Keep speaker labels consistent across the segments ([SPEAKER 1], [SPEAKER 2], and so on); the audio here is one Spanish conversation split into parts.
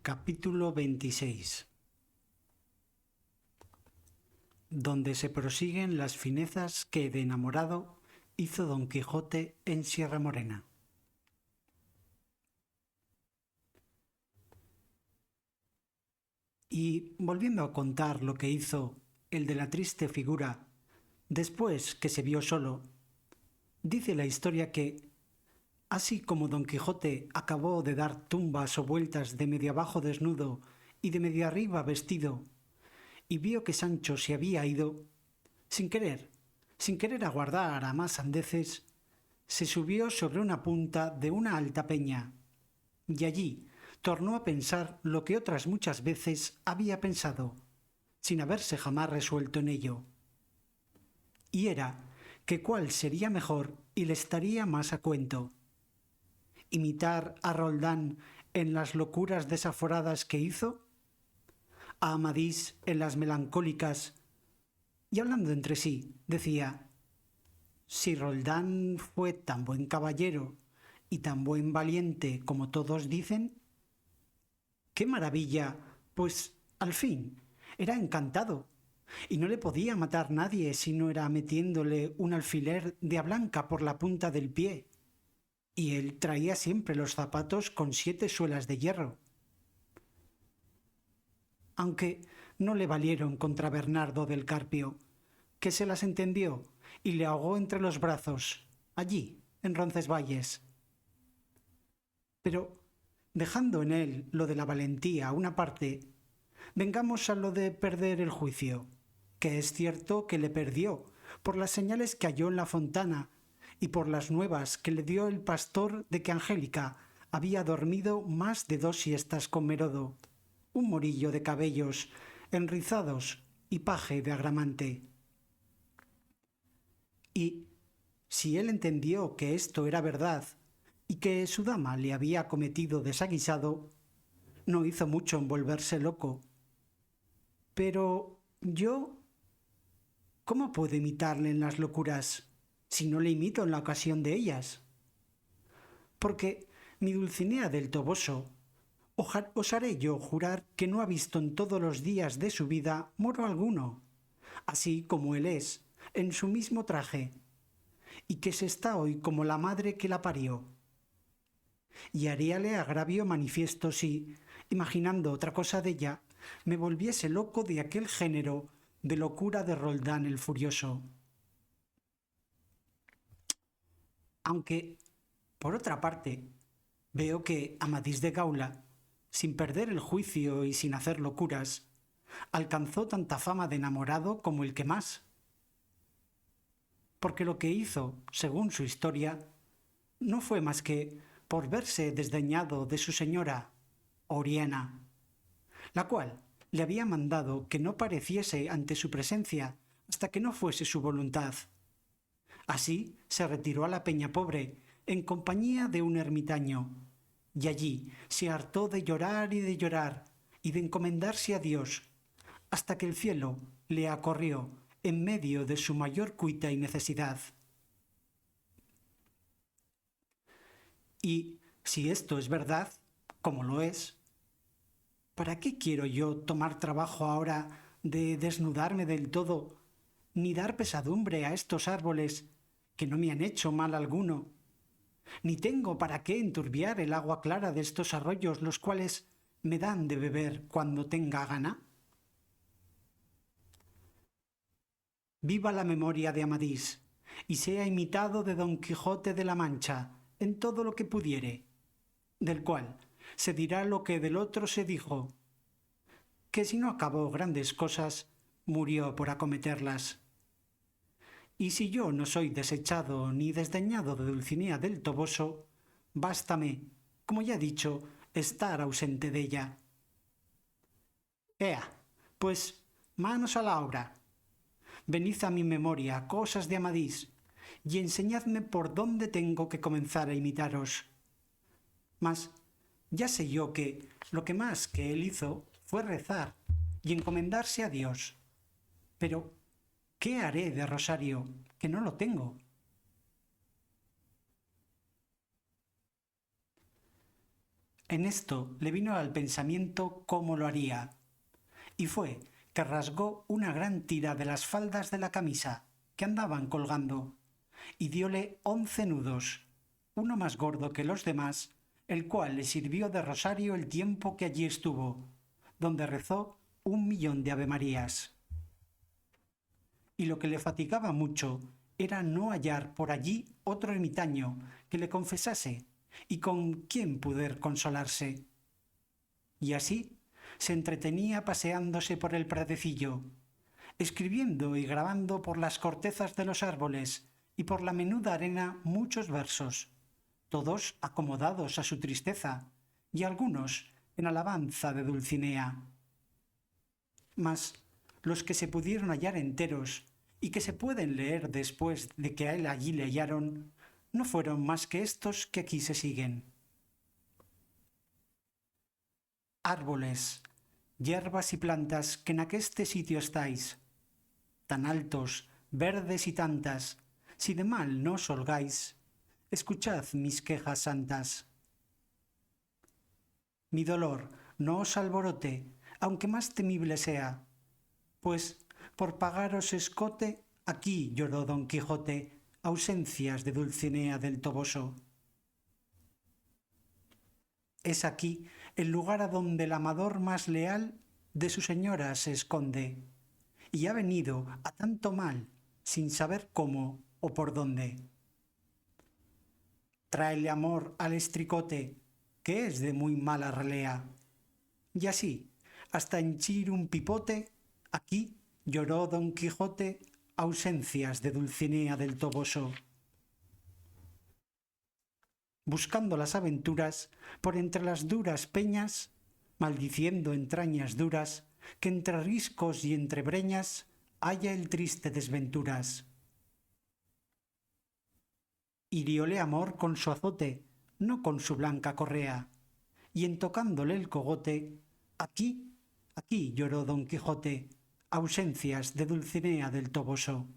[SPEAKER 1] Capítulo 26, donde se prosiguen las finezas que de enamorado hizo Don Quijote en Sierra Morena. Y volviendo a contar lo que hizo el de la triste figura después que se vio solo, dice la historia que, así como Don Quijote acabó de dar tumbas o vueltas de medio abajo desnudo y de medio arriba vestido, y vio que Sancho se había ido, sin querer aguardar a más sandeces, se subió sobre una punta de una alta peña, y allí tornó a pensar lo que otras muchas veces había pensado, sin haberse jamás resuelto en ello. Y era que cuál sería mejor y le estaría más a cuento: imitar a Roldán en las locuras desaforadas que hizo, a Amadís en las melancólicas, y hablando entre sí, decía: si Roldán fue tan buen caballero y tan buen valiente como todos dicen, ¡qué maravilla! Pues, al fin, era encantado, y no le podía matar nadie si no era metiéndole un alfiler de a blanca por la punta del pie, y él traía siempre los zapatos con 7 suelas de hierro. Aunque no le valieron contra Bernardo del Carpio, que se las entendió y le ahogó entre los brazos, allí, en Roncesvalles. Pero, dejando en él lo de la valentía a una parte, vengamos a lo de perder el juicio, que es cierto que le perdió por las señales que halló en la fontana y por las nuevas que le dio el pastor de que Angélica había dormido más de 2 siestas con Merodo, un morillo de cabellos enrizados y paje de agramante. Y si él entendió que esto era verdad y que su dama le había cometido desaguisado, no hizo mucho en volverse loco. Pero yo, ¿cómo puedo imitarle en las locuras si no le imito en la ocasión de ellas? Porque mi Dulcinea del Toboso, osaré yo jurar que no ha visto en todos los días de su vida moro alguno, así como él es, en su mismo traje, y que se está hoy como la madre que la parió. Y haríale agravio manifiesto si, imaginando otra cosa de ella, me volviese loco de aquel género de locura de Roldán el furioso. Aunque, por otra parte, veo que Amadís de Gaula, sin perder el juicio y sin hacer locuras, alcanzó tanta fama de enamorado como el que más. Porque lo que hizo, según su historia, no fue más que por verse desdeñado de su señora, Oriana, la cual le había mandado que no pareciese ante su presencia hasta que no fuese su voluntad. Así se retiró a la Peña Pobre en compañía de un ermitaño, y allí se hartó de llorar y de encomendarse a Dios, hasta que el cielo le acorrió en medio de su mayor cuita y necesidad. Y si esto es verdad, como lo es, ¿para qué quiero yo tomar trabajo ahora de desnudarme del todo, ni dar pesadumbre a estos árboles que no me han hecho mal alguno? Ni tengo para qué enturbiar el agua clara de estos arroyos, los cuales me dan de beber cuando tenga gana. Viva la memoria de Amadís, y sea imitado de Don Quijote de la Mancha en todo lo que pudiere, del cual se dirá lo que del otro se dijo, que si no acabó grandes cosas, murió por acometerlas. Y si yo no soy desechado ni desdeñado de Dulcinea del Toboso, bástame, como ya he dicho, estar ausente de ella. Ea, pues, manos a la obra. Venid a mi memoria cosas de Amadís, y enseñadme por dónde tengo que comenzar a imitaros. Mas ya sé yo que lo que más que él hizo fue rezar y encomendarse a Dios. Pero, ¿qué haré de rosario, que no lo tengo? En esto le vino al pensamiento cómo lo haría, y fue que rasgó una gran tira de las faldas de la camisa que andaban colgando, y diole 11 nudos, uno más gordo que los demás, el cual le sirvió de rosario el tiempo que allí estuvo, donde rezó 1.000.000 de avemarías. Y lo que le fatigaba mucho era no hallar por allí otro ermitaño que le confesase y con quien poder consolarse. Y así se entretenía paseándose por el pradecillo, escribiendo y grabando por las cortezas de los árboles y por la menuda arena muchos versos, todos acomodados a su tristeza y algunos en alabanza de Dulcinea. Mas los que se pudieron hallar enteros y que se pueden leer después de que a él allí le hallaron, no fueron más que estos que aquí se siguen. Árboles, hierbas y plantas que en aqueste sitio estáis, tan altos, verdes y tantas, si de mal no os holgáis, escuchad mis quejas santas. Mi dolor no os alborote, aunque más temible sea, pues por pagaros escote, aquí lloró Don Quijote, ausencias de Dulcinea del Toboso. Es aquí el lugar a donde el amador más leal de su señora se esconde, y ha venido a tanto mal, sin saber cómo o por dónde. Tráele amor al estricote, que es de muy mala relea, y así, hasta henchir un pipote, aquí lloró Don Quijote, ausencias de Dulcinea del Toboso. Buscando las aventuras por entre las duras peñas, maldiciendo entrañas duras, que entre riscos y entre breñas halla el triste desventuras. Hirióle amor con su azote, no con su blanca correa, y en tocándole el cogote, aquí lloró Don Quijote, ausencias de Dulcinea del Toboso.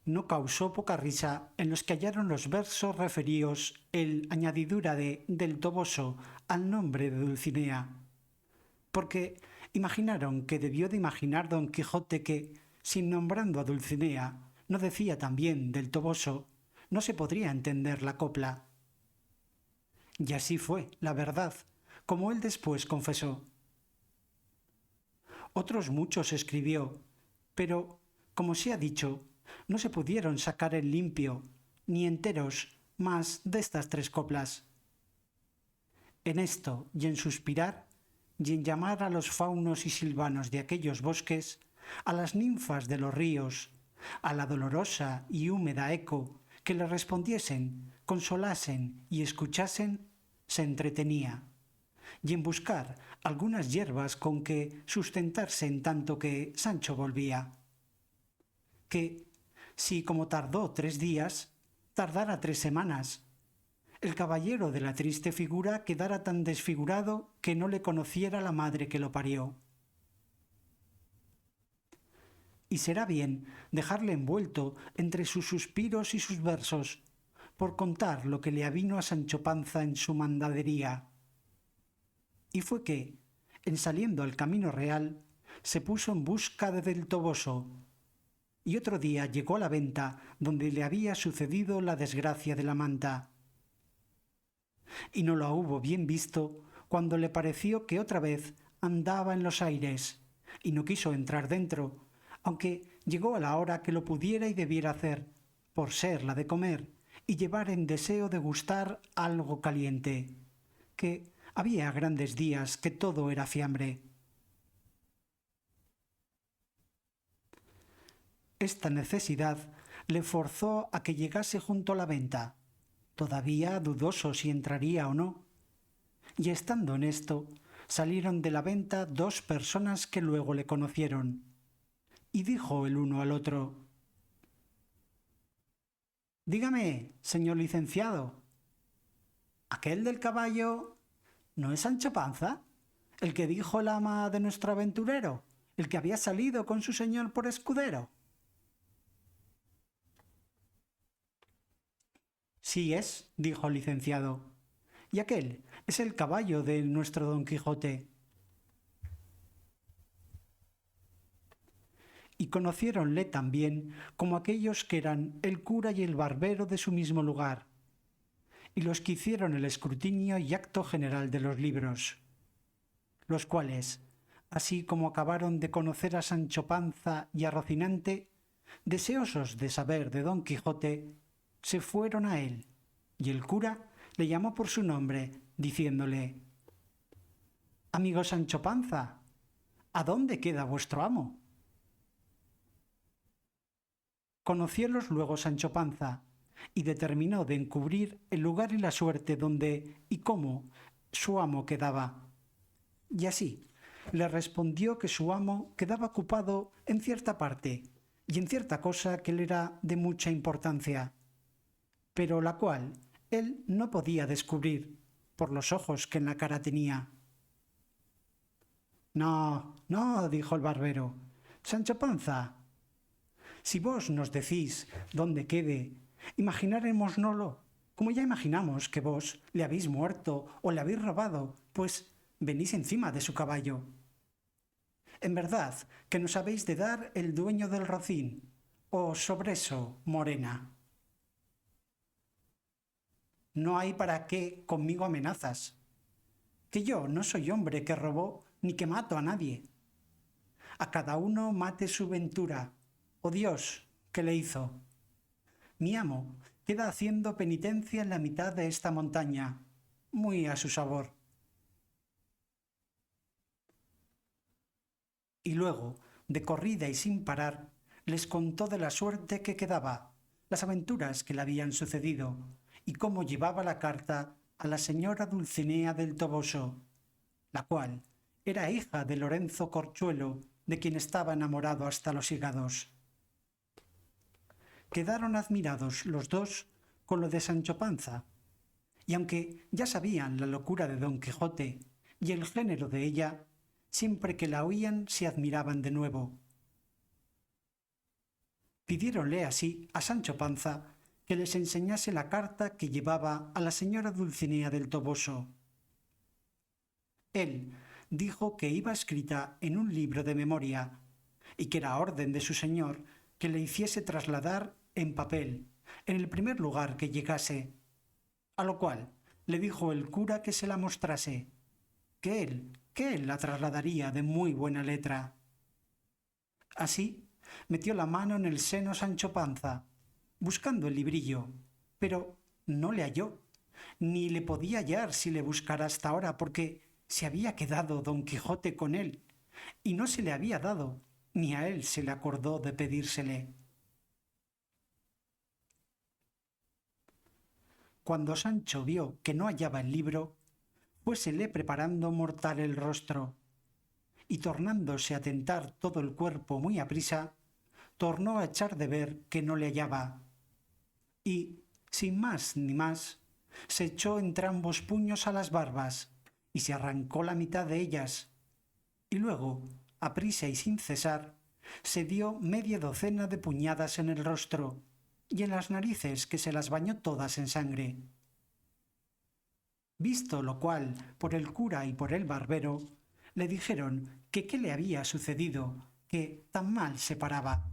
[SPEAKER 1] No causó poca risa en los que hallaron los versos referíos el añadidura de del Toboso al nombre de Dulcinea, porque imaginaron que debió de imaginar Don Quijote que, sin nombrando a Dulcinea, no decía también del Toboso, no se podría entender la copla. Y así fue, la verdad, como él después confesó. Otros muchos escribió, pero, como se ha dicho, no se pudieron sacar en limpio, ni enteros, más de estas 3 coplas. En esto y en suspirar, y en llamar a los faunos y silvanos de aquellos bosques, a las ninfas de los ríos, a la dolorosa y húmeda eco, que le respondiesen, consolasen y escuchasen, se entretenía, y en buscar algunas hierbas con que sustentarse en tanto que Sancho volvía. Que, si como tardó 3 días, tardara 3 semanas, el caballero de la triste figura quedara tan desfigurado que no le conociera la madre que lo parió. Y será bien dejarle envuelto entre sus suspiros y sus versos, por contar lo que le avino a Sancho Panza en su mandadería. Y fue que, en saliendo al camino real, se puso en busca de del Toboso, y otro día llegó a la venta donde le había sucedido la desgracia de la manta. Y no lo hubo bien visto cuando le pareció que otra vez andaba en los aires, y no quiso entrar dentro, aunque llegó a la hora que lo pudiera y debiera hacer, por ser la de comer, y llevar en deseo de gustar algo caliente, que había grandes días que todo era fiambre. Esta necesidad le forzó a que llegase junto a la venta, todavía dudoso si entraría o no, y estando en esto, salieron de la venta 2 personas que luego le conocieron, y dijo el uno al otro: «Dígame, señor licenciado, ¿aquel del caballo no es Sancho Panza, el que dijo el ama de nuestro aventurero, el que había salido con su señor por escudero?» Sí es, dijo el licenciado. Y aquel es el caballo de nuestro Don Quijote. Y conociéronle también como aquellos que eran el cura y el barbero de su mismo lugar, y los que hicieron el escrutinio y acto general de los libros, los cuales, así como acabaron de conocer a Sancho Panza y a Rocinante, deseosos de saber de Don Quijote, se fueron a él, y el cura le llamó por su nombre, diciéndole: Amigo Sancho Panza, ¿a dónde queda vuestro amo? Conociólos luego Sancho Panza, y determinó de encubrir el lugar y la suerte donde y cómo su amo quedaba. Y así le respondió que su amo quedaba ocupado en cierta parte y en cierta cosa que le era de mucha importancia, pero la cual él no podía descubrir por los ojos que en la cara tenía. No, no, dijo el barbero, Sancho Panza, si vos nos decís dónde quede, imagináremosnolo, como ya imaginamos que vos le habéis muerto o le habéis robado, pues venís encima de su caballo. En verdad que nos habéis de dar el dueño del rocín, o sobre eso, morena. No hay para qué conmigo amenazas, que yo no soy hombre que robó ni que mato a nadie. A cada uno mate su ventura, o Dios que le hizo. Mi amo queda haciendo penitencia en la mitad de esta montaña, muy a su sabor. Y luego, de corrida y sin parar, les contó de la suerte que quedaba, las aventuras que le habían sucedido, y cómo llevaba la carta a la señora Dulcinea del Toboso, la cual era hija de Lorenzo Corchuelo, de quien estaba enamorado hasta los hígados. Quedaron admirados los dos con lo de Sancho Panza, y aunque ya sabían la locura de Don Quijote y el género de ella, siempre que la oían se admiraban de nuevo. Pidiéronle así a Sancho Panza que les enseñase la carta que llevaba a la señora Dulcinea del Toboso. Él dijo que iba escrita en un libro de memoria y que era orden de su señor que le hiciese trasladar en papel en el primer lugar que llegase, a lo cual le dijo el cura que se la mostrase, que él la trasladaría de muy buena letra. Así metió la mano en el seno Sancho Panza, buscando el librillo, pero no le halló, ni le podía hallar si le buscara hasta ahora, porque se había quedado Don Quijote con él, y no se le había dado, ni a él se le acordó de pedírsele. Cuando Sancho vio que no hallaba el libro, fuésele preparando mortal el rostro, y tornándose a tentar todo el cuerpo muy aprisa, tornó a echar de ver que no le hallaba, y, sin más ni más, se echó entrambos puños a las barbas, y se arrancó la mitad de ellas, y luego, aprisa y sin cesar, se dio media docena de puñadas en el rostro, y en las narices que se las bañó todas en sangre. Visto lo cual por el cura y por el barbero, le dijeron que qué le había sucedido, que tan mal se paraba.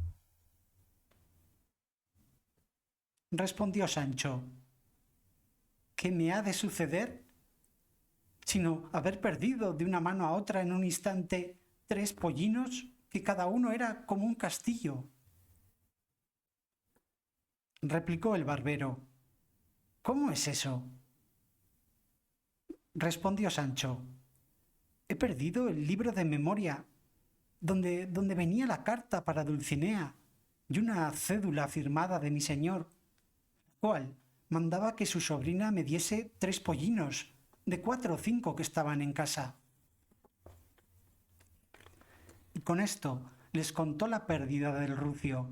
[SPEAKER 1] Respondió Sancho: ¿qué me ha de suceder? Sino haber perdido de una mano a otra en un instante 3 pollinos, que cada uno era como un castillo. Replicó el barbero: ¿cómo es eso? Respondió Sancho: he perdido el libro de memoria, donde venía la carta para Dulcinea y una cédula firmada de mi señor, cual mandaba que su sobrina me diese 3 pollinos, de 4 o 5 que estaban en casa. Y con esto les contó la pérdida del rucio.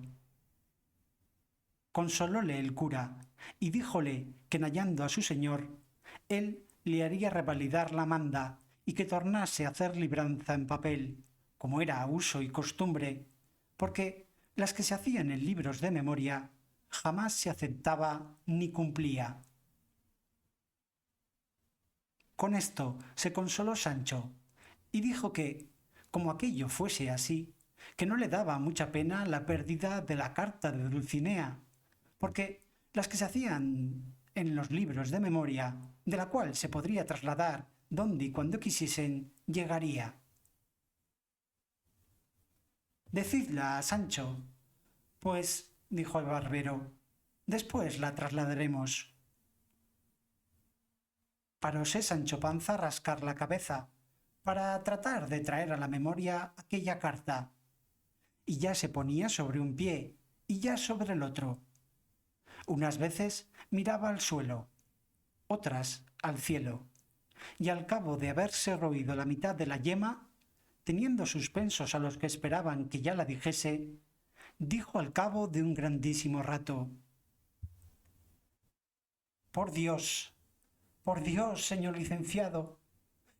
[SPEAKER 1] Consolóle el cura y díjole que en hallando a su señor, él le haría revalidar la manda y que tornase a hacer libranza en papel, como era uso y costumbre, porque las que se hacían en libros de memoria jamás se aceptaba ni cumplía. Con esto se consoló Sancho y dijo que, como aquello fuese así, que no le daba mucha pena la pérdida de la carta de Dulcinea, porque las que se hacían en los libros de memoria, de la cual se podría trasladar donde y cuando quisiesen, llegaría. Decidla, Sancho. Pues, dijo el barbero, después la trasladaremos. Paróse Sancho Panza a rascar la cabeza para tratar de traer a la memoria aquella carta, y ya se ponía sobre un pie y ya sobre el otro. Unas veces miraba al suelo, otras al cielo, y al cabo de haberse roído la mitad de la yema, teniendo suspensos a los que esperaban que ya la dijese, dijo al cabo de un grandísimo rato: por Dios, señor licenciado,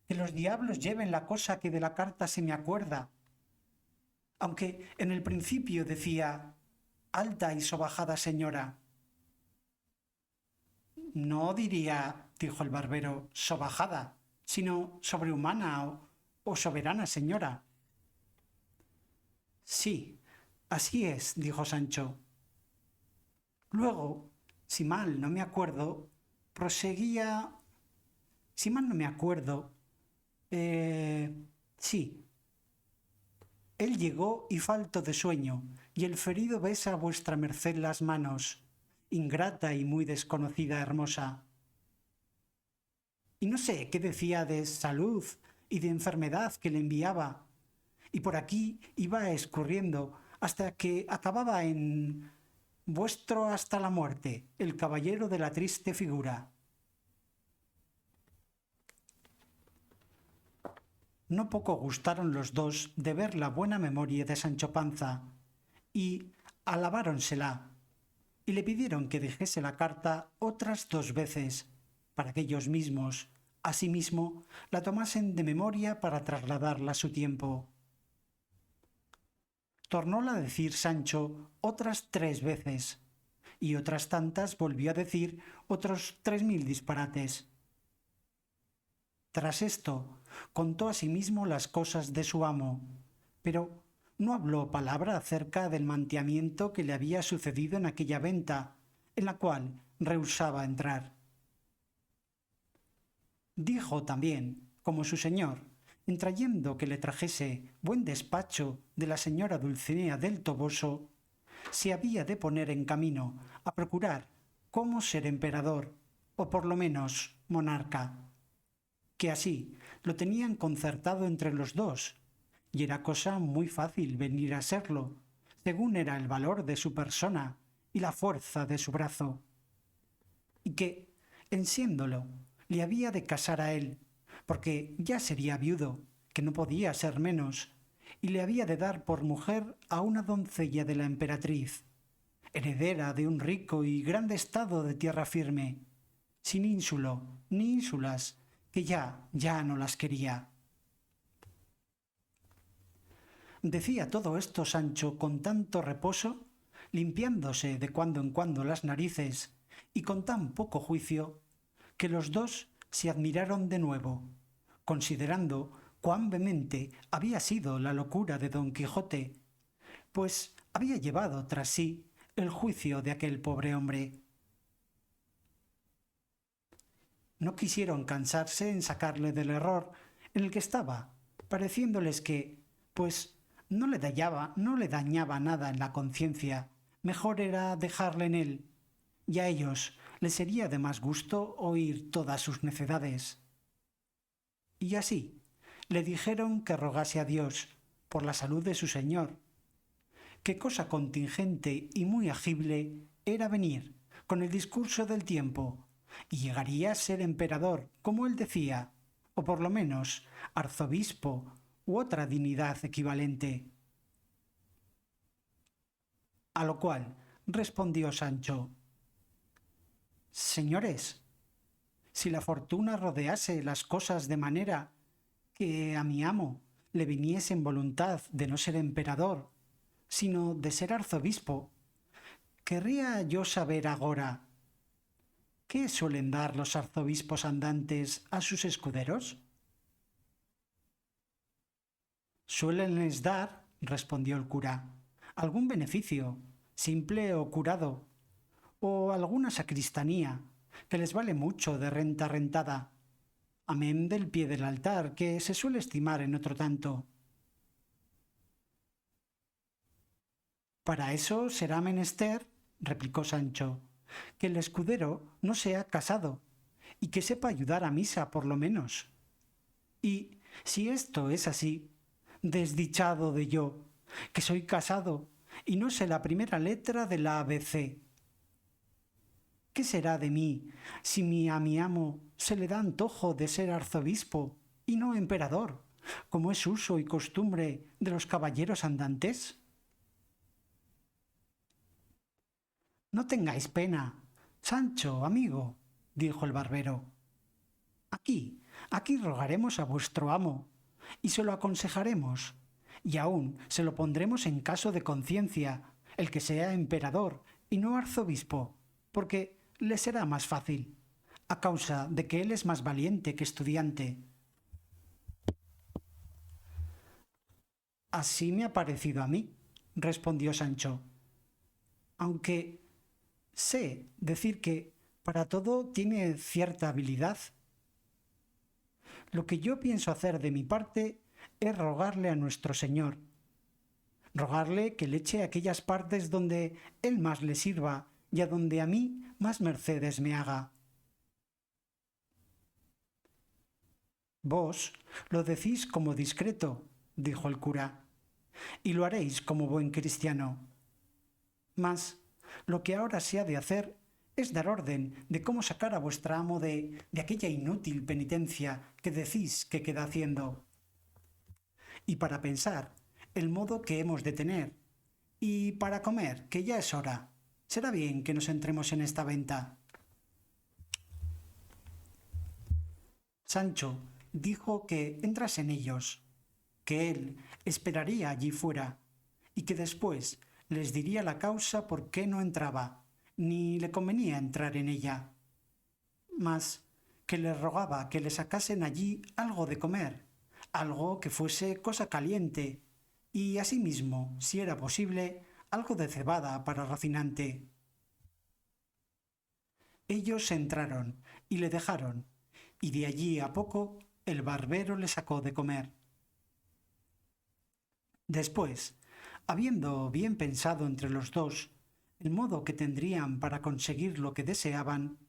[SPEAKER 1] que los diablos lleven la cosa que de la carta se me acuerda. Aunque en el principio decía: alta y sobajada señora. No diría, dijo el barbero, sobajada, sino sobrehumana o soberana señora. Sí, así es, dijo Sancho. Luego, si mal no me acuerdo, proseguía... Si mal no me acuerdo, sí. Él llegó y falto de sueño, y el ferido besa a vuestra merced las manos, ingrata y muy desconocida hermosa. Y no sé qué decía de salud y de enfermedad que le enviaba, y por aquí iba escurriendo hasta que acababa en vuestro hasta la muerte, el caballero de la triste figura. No poco gustaron los dos de ver la buena memoria de Sancho Panza, y alabáronsela, y le pidieron que dijese la carta otras 2 veces, para que ellos mismos, asimismo, la tomasen de memoria para trasladarla a su tiempo. Tornóla a decir Sancho otras 3 veces, y otras tantas volvió a decir otros 3000 disparates. Tras esto, contó asimismo las cosas de su amo, pero no habló palabra acerca del manteamiento que le había sucedido en aquella venta, en la cual rehusaba entrar. Dijo también, como su señor, en trayendo que le trajese buen despacho de la señora Dulcinea del Toboso, se había de poner en camino a procurar cómo ser emperador, o por lo menos monarca, que así lo tenían concertado entre los dos, y era cosa muy fácil venir a serlo, según era el valor de su persona y la fuerza de su brazo, y que, en siéndolo, le había de casar a él, porque ya sería viudo, que no podía ser menos, y le había de dar por mujer a una doncella de la emperatriz, heredera de un rico y grande estado de tierra firme, sin ínsulo ni ínsulas, que ya no las quería. Decía todo esto Sancho con tanto reposo, limpiándose de cuando en cuando las narices, y con tan poco juicio, que los dos se admiraron de nuevo, considerando cuán vehemente había sido la locura de Don Quijote, pues había llevado tras sí el juicio de aquel pobre hombre. No quisieron cansarse en sacarle del error en el que estaba, pareciéndoles que, pues, no le dañaba nada en la conciencia, mejor era dejarle en él, y a ellos les sería de más gusto oír todas sus necedades. Y así le dijeron que rogase a Dios por la salud de su señor, que cosa contingente y muy agible era venir con el discurso del tiempo, y llegaría a ser emperador, como él decía, o por lo menos arzobispo u otra dignidad equivalente. A lo cual respondió Sancho: señores, si la fortuna rodease las cosas de manera que a mi amo le viniese en voluntad de no ser emperador, sino de ser arzobispo, querría yo saber agora, ¿qué suelen dar los arzobispos andantes a sus escuderos? Suélenles dar, respondió el cura, algún beneficio, simple o curado, o alguna sacristanía, que les vale mucho de renta rentada, amén del pie del altar, que se suele estimar en otro tanto. Para eso será menester, replicó Sancho, que el escudero no sea casado, y que sepa ayudar a misa por lo menos. Y si esto es así, desdichado de yo, que soy casado y no sé la primera letra de la ABC. ¿Qué será de mí si a mi amo se le da antojo de ser arzobispo y no emperador, como es uso y costumbre de los caballeros andantes? No tengáis pena, Sancho, amigo, dijo el barbero. Aquí rogaremos a vuestro amo, y se lo aconsejaremos, y aún se lo pondremos en caso de conciencia, el que sea emperador y no arzobispo, porque le será más fácil, a causa de que él es más valiente que estudiante. Así me ha parecido a mí, respondió Sancho, aunque sé decir que para todo tiene cierta habilidad. Lo que yo pienso hacer de mi parte es rogarle a nuestro Señor, rogarle que le eche aquellas partes donde Él más le sirva y a donde a mí más mercedes me haga. Vos lo decís como discreto, dijo el cura, y lo haréis como buen cristiano. Mas lo que ahora se ha de hacer es dar orden de cómo sacar a vuestra amo de aquella inútil penitencia que decís que queda haciendo. Y para pensar el modo que hemos de tener, y para comer, que ya es hora. Será bien que nos entremos en esta venta. Sancho dijo que entrasen ellos, que él esperaría allí fuera, y que después les diría la causa por qué no entraba, ni le convenía entrar en ella. Mas que les rogaba que le sacasen allí algo de comer, algo que fuese cosa caliente, y asimismo, si era posible, algo de cebada para Rocinante. Ellos entraron y le dejaron, y de allí a poco el barbero le sacó de comer. Después, habiendo bien pensado entre los dos el modo que tendrían para conseguir lo que deseaban,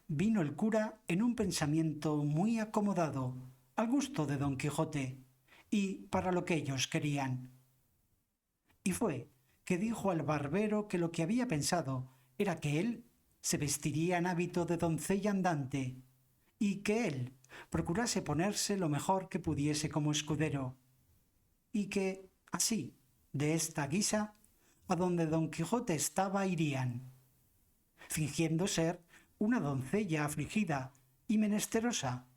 [SPEAKER 1] vino el cura en un pensamiento muy acomodado, al gusto de Don Quijote, y para lo que ellos querían. Y fue que dijo al barbero que lo que había pensado era que él se vestiría en hábito de doncella andante, y que él procurase ponerse lo mejor que pudiese como escudero, y que, así, de esta guisa, a donde Don Quijote estaba irían, fingiendo ser una doncella afligida y menesterosa,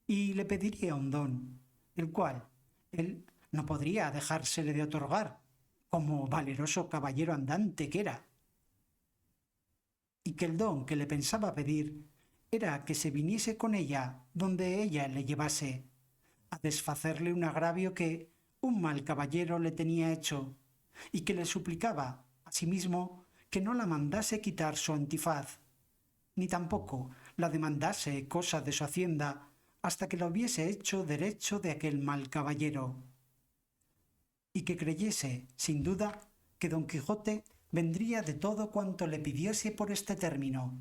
[SPEAKER 1] y le pediría un don, el cual él no podría dejársele de otorgar, como valeroso caballero andante que era, y que el don que le pensaba pedir era que se viniese con ella donde ella le llevase, a desfacerle un agravio que un mal caballero le tenía hecho, y que le suplicaba, asimismo, que no la mandase quitar su antifaz, ni tampoco la demandase cosa de su hacienda hasta que la hubiese hecho derecho de aquel mal caballero, y que creyese, sin duda, que don Quijote vendría de todo cuanto le pidiese por este término,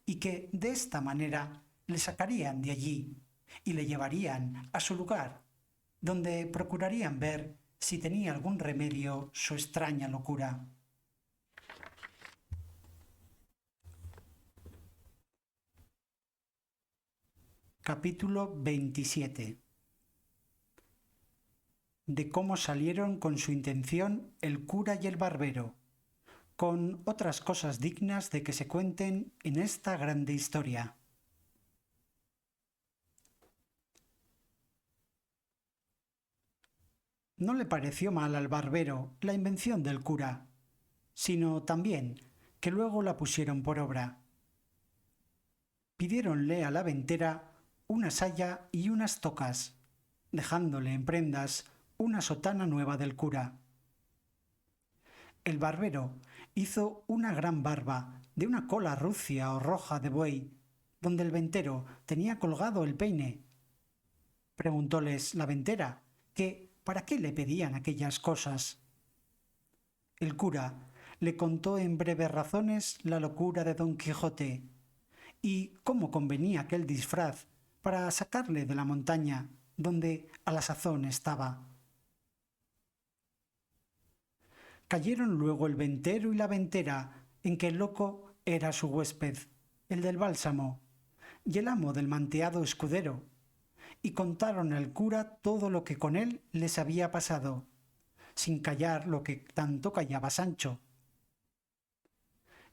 [SPEAKER 1] y que de esta manera le sacarían de allí y le llevarían a su lugar, donde procurarían ver si tenía algún remedio su extraña locura. Capítulo 27. De cómo salieron con su intención el cura y el barbero, con otras cosas dignas de que se cuenten en esta grande historia. No le pareció mal al barbero la invención del cura, sino también que luego la pusieron por obra. Pidiéronle a la ventera una saya y unas tocas, dejándole en prendas una sotana nueva del cura. El barbero hizo una gran barba de una cola rucia o roja de buey, donde el ventero tenía colgado el peine. Preguntóles la ventera que para qué le pedían aquellas cosas. El cura le contó en breves razones la locura de Don Quijote y cómo convenía aquel disfraz para sacarle de la montaña donde a la sazón estaba. Cayeron luego el ventero y la ventera en que el loco era su huésped, el del bálsamo, y el amo del manteado escudero, y contaron al cura todo lo que con él les había pasado, sin callar lo que tanto callaba Sancho.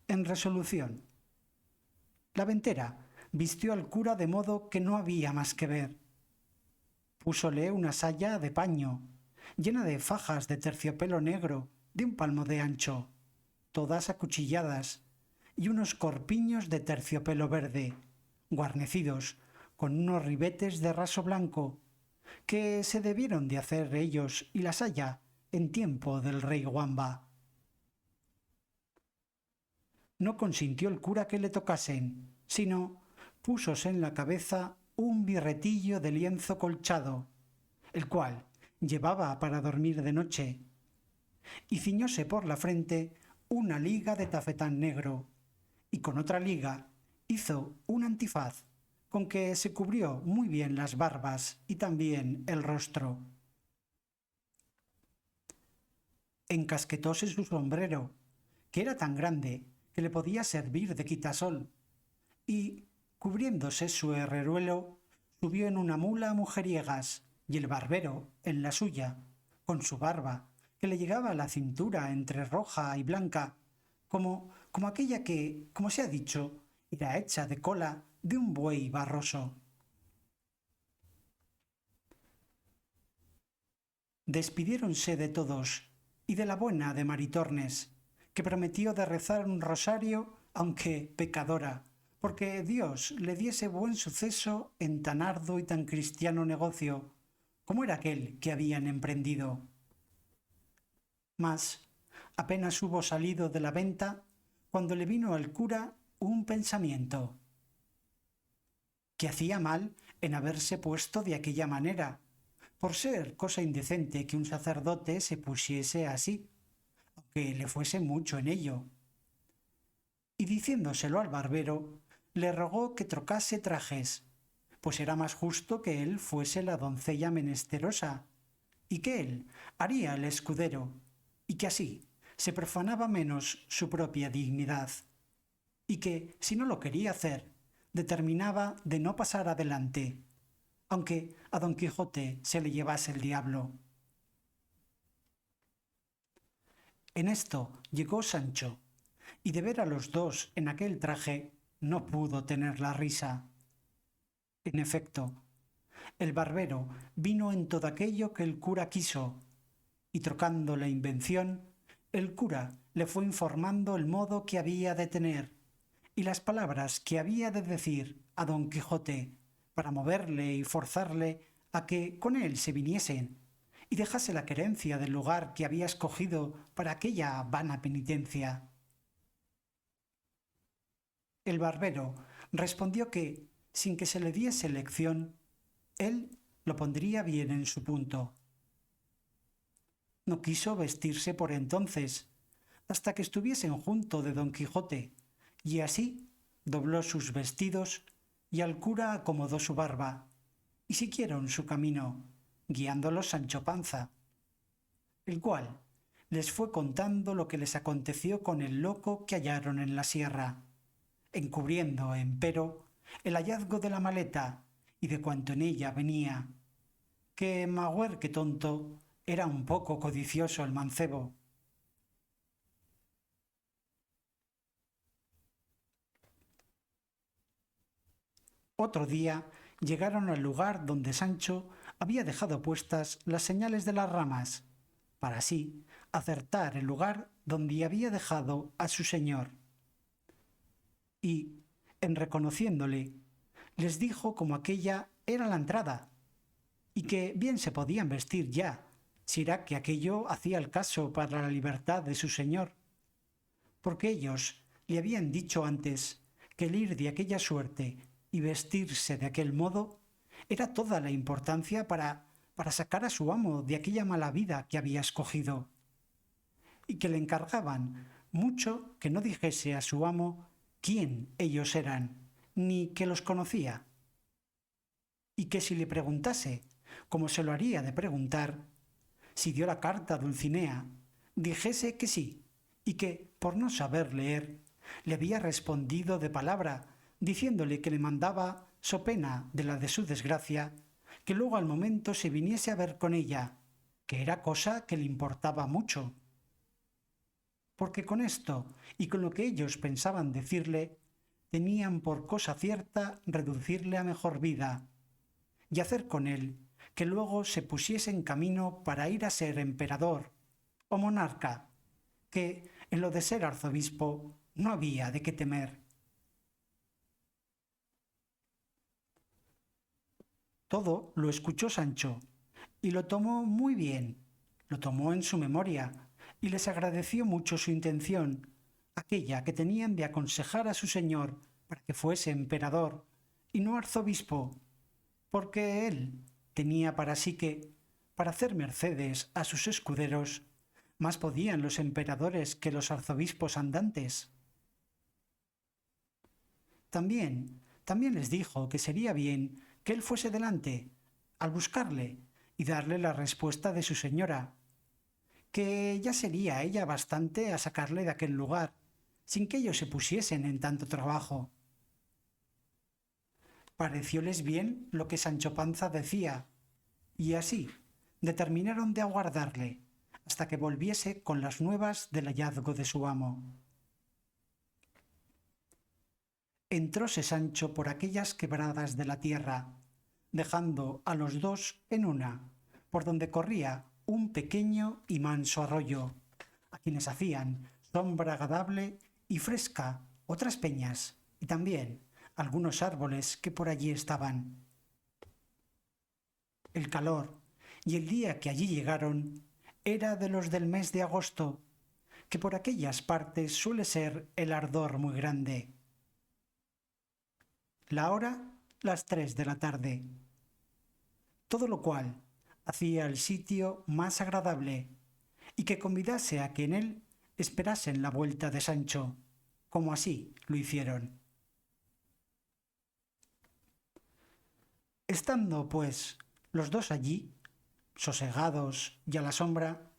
[SPEAKER 1] En resolución, la ventera vistió al cura de modo que no había más que ver. Púsole una saya de paño, llena de fajas de terciopelo negro, de un palmo de ancho, todas acuchilladas, y unos corpiños de terciopelo verde, guarnecidos con unos ribetes de raso blanco, que se debieron de hacer ellos y la saya en tiempo del rey Wamba. No consintió el cura que le tocasen, sino púsose en la cabeza un birretillo de lienzo colchado, el cual llevaba para dormir de noche, y ciñóse por la frente una liga de tafetán negro, y con otra liga hizo un antifaz con que se cubrió muy bien las barbas y también el rostro. Encasquetóse su sombrero, que era tan grande que le podía servir de quitasol, y, cubriéndose su herreruelo, subió en una mula a mujeriegas, y el barbero en la suya, con su barba, que le llegaba a la cintura entre roja y blanca, como aquella que, como se ha dicho, era hecha de cola de un buey barroso. Despidiéronse de todos y de la buena de Maritornes, que prometió de rezar un rosario, aunque pecadora, porque Dios le diese buen suceso en tan arduo y tan cristiano negocio, como era aquel que habían emprendido. Mas apenas hubo salido de la venta, cuando le vino al cura un pensamiento, que hacía mal en haberse puesto de aquella manera, por ser cosa indecente que un sacerdote se pusiese así, aunque le fuese mucho en ello. Y diciéndoselo al barbero, le rogó que trocase trajes, pues era más justo que él fuese la doncella menesterosa, y que él haría el escudero, y que así se profanaba menos su propia dignidad, y que, si no lo quería hacer, determinaba de no pasar adelante, aunque a Don Quijote se le llevase el diablo. En esto llegó Sancho, y de ver a los dos en aquel traje no pudo tener la risa. En efecto, el barbero vino en todo aquello que el cura quiso, y trocando la invención, el cura le fue informando el modo que había de tener y las palabras que había de decir a Don Quijote para moverle y forzarle a que con él se viniesen y dejase la querencia del lugar que había escogido para aquella vana penitencia. El barbero respondió que, sin que se le diese lección, él lo pondría bien en su punto. No quiso vestirse por entonces, hasta que estuviesen junto de Don Quijote, y así dobló sus vestidos y al cura acomodó su barba, y siguieron su camino, guiándolos Sancho Panza, el cual les fue contando lo que les aconteció con el loco que hallaron en la sierra, encubriendo, empero, el hallazgo de la maleta y de cuanto en ella venía, que magüer que tonto era un poco codicioso el mancebo. Otro día llegaron al lugar donde Sancho había dejado puestas las señales de las ramas, para así acertar el lugar donde había dejado a su señor. Y, en reconociéndole, les dijo como aquella era la entrada, y que bien se podían vestir ya, si era que aquello hacía el caso para la libertad de su señor, porque ellos le habían dicho antes que el ir de aquella suerte y vestirse de aquel modo era toda la importancia para sacar a su amo de aquella mala vida que había escogido, y que le encargaban mucho que no dijese a su amo quién ellos eran, ni que los conocía, y que si le preguntase, como se lo haría de preguntar, si dio la carta a Dulcinea, dijese que sí, y que, por no saber leer, le había respondido de palabra, diciéndole que le mandaba, so pena de la de su desgracia, que luego al momento se viniese a ver con ella, que era cosa que le importaba mucho. Porque con esto y con lo que ellos pensaban decirle, tenían por cosa cierta reducirle a mejor vida, y hacer con él que luego se pusiese en camino para ir a ser emperador o monarca, que en lo de ser arzobispo no había de qué temer. Todo lo escuchó Sancho y lo tomó muy bien, lo tomó en su memoria y les agradeció mucho su intención, aquella que tenían de aconsejar a su señor para que fuese emperador y no arzobispo, porque él tenía para sí que, para hacer mercedes a sus escuderos, más podían los emperadores que los arzobispos andantes. También les dijo que sería bien que él fuese delante, al buscarle, y darle la respuesta de su señora, que ya sería ella bastante a sacarle de aquel lugar, sin que ellos se pusiesen en tanto trabajo. Parecióles bien lo que Sancho Panza decía, y así determinaron de aguardarle hasta que volviese con las nuevas del hallazgo de su amo. Entróse Sancho por aquellas quebradas de la tierra, dejando a los dos en una, por donde corría un pequeño y manso arroyo, a quienes hacían sombra agradable y fresca otras peñas, y también algunos árboles que por allí estaban. El calor y el día que allí llegaron era de los del mes de agosto, que por aquellas partes suele ser el ardor muy grande. La hora, las 3 de la tarde. Todo lo cual hacía el sitio más agradable y que convidase a que en él esperasen la vuelta de Sancho, como así lo hicieron. Estando, pues, los dos allí, sosegados y a la sombra,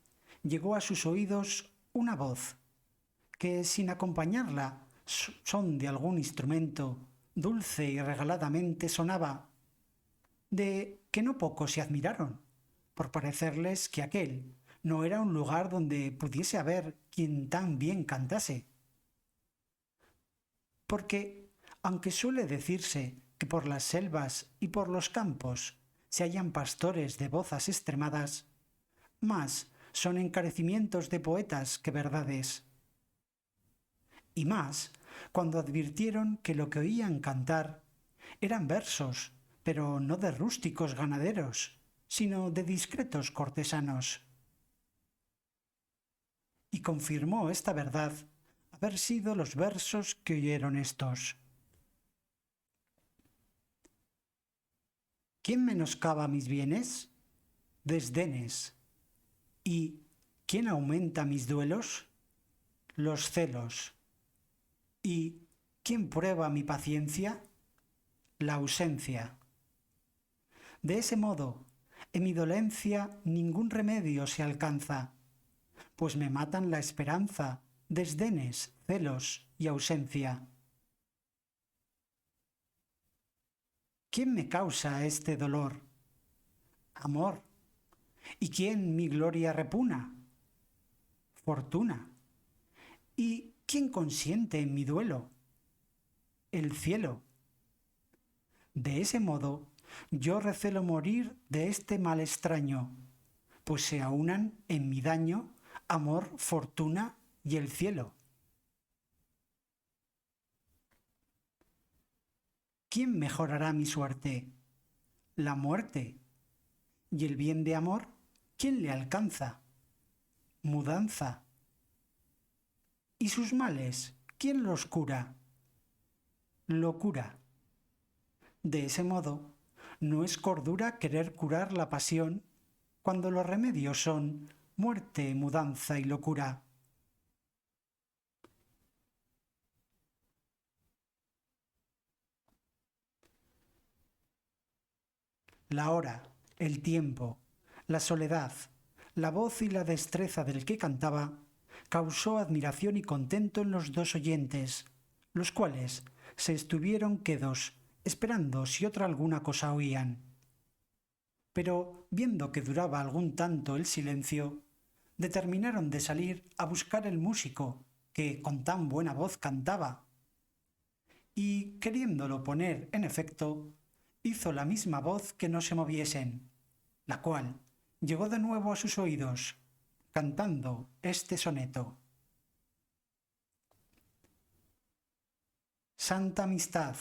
[SPEAKER 1] llegó a sus oídos una voz que, sin acompañarla son de algún instrumento, dulce y regaladamente sonaba, de que no poco se admiraron, por parecerles que aquel no era un lugar donde pudiese haber quien tan bien cantase. Porque, aunque suele decirse que por las selvas y por los campos se hallan pastores de vozas extremadas, más son encarecimientos de poetas que verdades. Y más cuando advirtieron que lo que oían cantar eran versos, pero no de rústicos ganaderos, sino de discretos cortesanos. Y confirmó esta verdad haber sido los versos que oyeron estos. ¿Quién menoscaba mis bienes? Desdenes. ¿Y quién aumenta mis duelos? Los celos. ¿Y quién prueba mi paciencia? La ausencia. De ese modo, en mi dolencia ningún remedio se alcanza, pues me matan la esperanza, desdenes, celos y ausencia. ¿Quién me causa este dolor? Amor. ¿Y quién mi gloria repugna? Fortuna. ¿Y quién consiente en mi duelo? El cielo. De ese modo, yo recelo morir de este mal extraño, pues se aunan en mi daño amor, fortuna y el cielo. ¿Quién mejorará mi suerte? La muerte. ¿Y el bien de amor? ¿Quién le alcanza? Mudanza. ¿Y sus males? ¿Quién los cura? Locura. De ese modo, no es cordura querer curar la pasión cuando los remedios son muerte, mudanza y locura. La hora, el tiempo, la soledad, la voz y la destreza del que cantaba causó admiración y contento en los dos oyentes, los cuales se estuvieron quedos, esperando si otra alguna cosa oían. Pero, viendo que duraba algún tanto el silencio, determinaron de salir a buscar el músico, que con tan buena voz cantaba, y, queriéndolo poner en efecto, hizo la misma voz que no se moviesen, la cual llegó de nuevo a sus oídos, cantando este soneto. Santa amistad,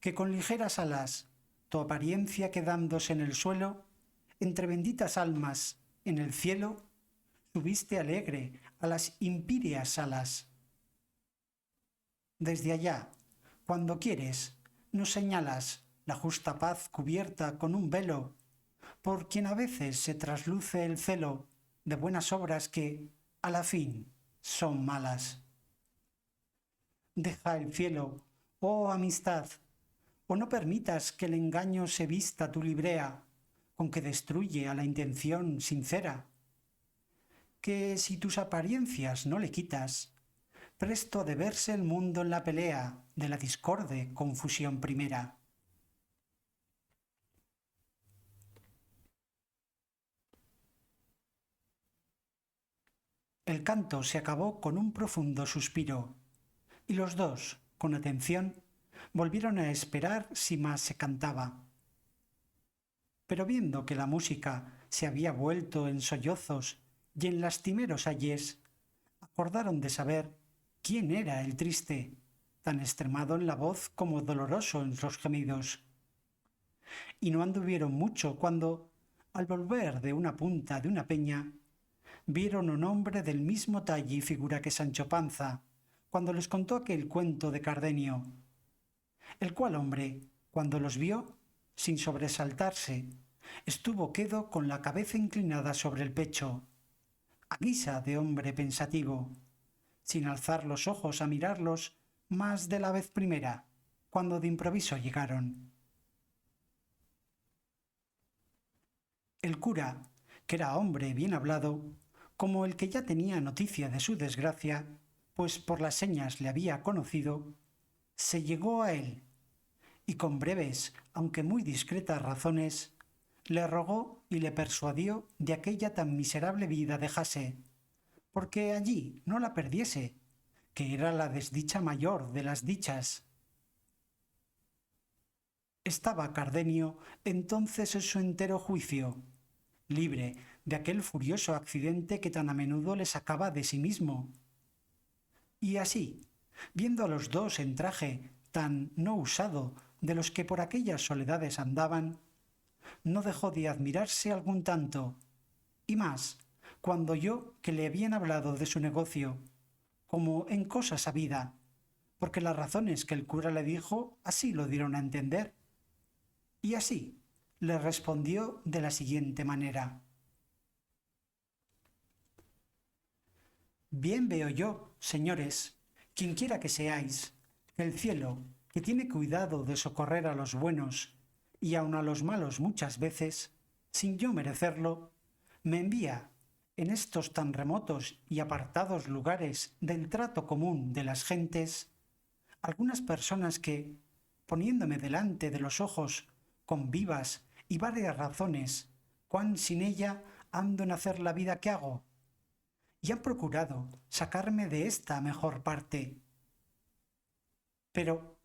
[SPEAKER 1] que con ligeras alas, tu apariencia quedándose en el suelo, entre benditas almas en el cielo, subiste alegre a las impíreas alas. Desde allá, cuando quieres, nos señalas la justa paz cubierta con un velo, por quien a veces se trasluce el celo de buenas obras que, a la fin, son malas. Deja el cielo, oh amistad, o no permitas que el engaño se vista tu librea, con que destruye a la intención sincera, que si tus apariencias no le quitas, presto ha de verse el mundo en la pelea de la discorde confusión primera. El canto se acabó con un profundo suspiro, y los dos, con atención, volvieron a esperar si más se cantaba. Pero viendo que la música se había vuelto en sollozos y en lastimeros ayes, acordaron de saber quién era el triste, tan extremado en la voz como doloroso en los gemidos. Y no anduvieron mucho cuando, al volver de una punta de una peña, vieron un hombre del mismo talle y figura que Sancho Panza, cuando les contó aquel cuento de Cardenio, el cual hombre, cuando los vio, sin sobresaltarse, estuvo quedo con la cabeza inclinada sobre el pecho, a guisa de hombre pensativo, sin alzar los ojos a mirarlos más de la vez primera, cuando de improviso llegaron. El cura, que era hombre bien hablado, como el que ya tenía noticia de su desgracia, pues por las señas le había conocido, se llegó a él y con breves, aunque muy discretas razones, le rogó y le persuadió de aquella tan miserable vida dejase, porque allí no la perdiese, que era la desdicha mayor de las dichas. Estaba Cardenio entonces en su entero juicio, libre de aquel furioso accidente que tan a menudo le sacaba de sí mismo. Y así, viendo a los dos en traje tan no usado de los que por aquellas soledades andaban, no dejó de admirarse algún tanto, y más cuando oyó que le habían hablado de su negocio, como en cosa sabida, porque las razones que el cura le dijo así lo dieron a entender. Y así le respondió de la siguiente manera. Bien veo yo, señores, quienquiera que seáis, que el cielo, que tiene cuidado de socorrer a los buenos y aun a los malos muchas veces, sin yo merecerlo, me envía en estos tan remotos y apartados lugares del trato común de las gentes, algunas personas que, poniéndome delante de los ojos con vivas y varias razones, cuán sin ella ando en hacer la vida que hago, y han procurado sacarme de esta mejor parte. Pero,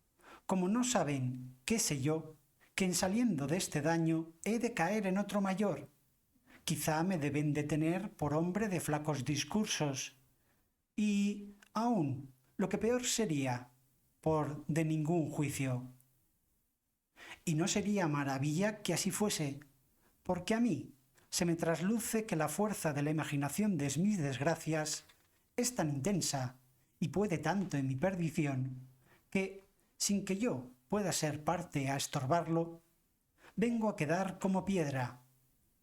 [SPEAKER 1] como no saben, qué sé yo, que en saliendo de este daño he de caer en otro mayor, quizá me deben de tener por hombre de flacos discursos, Y aún, lo que peor sería, por de ningún juicio. Y no sería maravilla que así fuese, porque a mí se me trasluce que la fuerza de la imaginación de mis desgracias es tan intensa y puede tanto en mi perdición, que, sin que yo pueda ser parte a estorbarlo, vengo a quedar como piedra,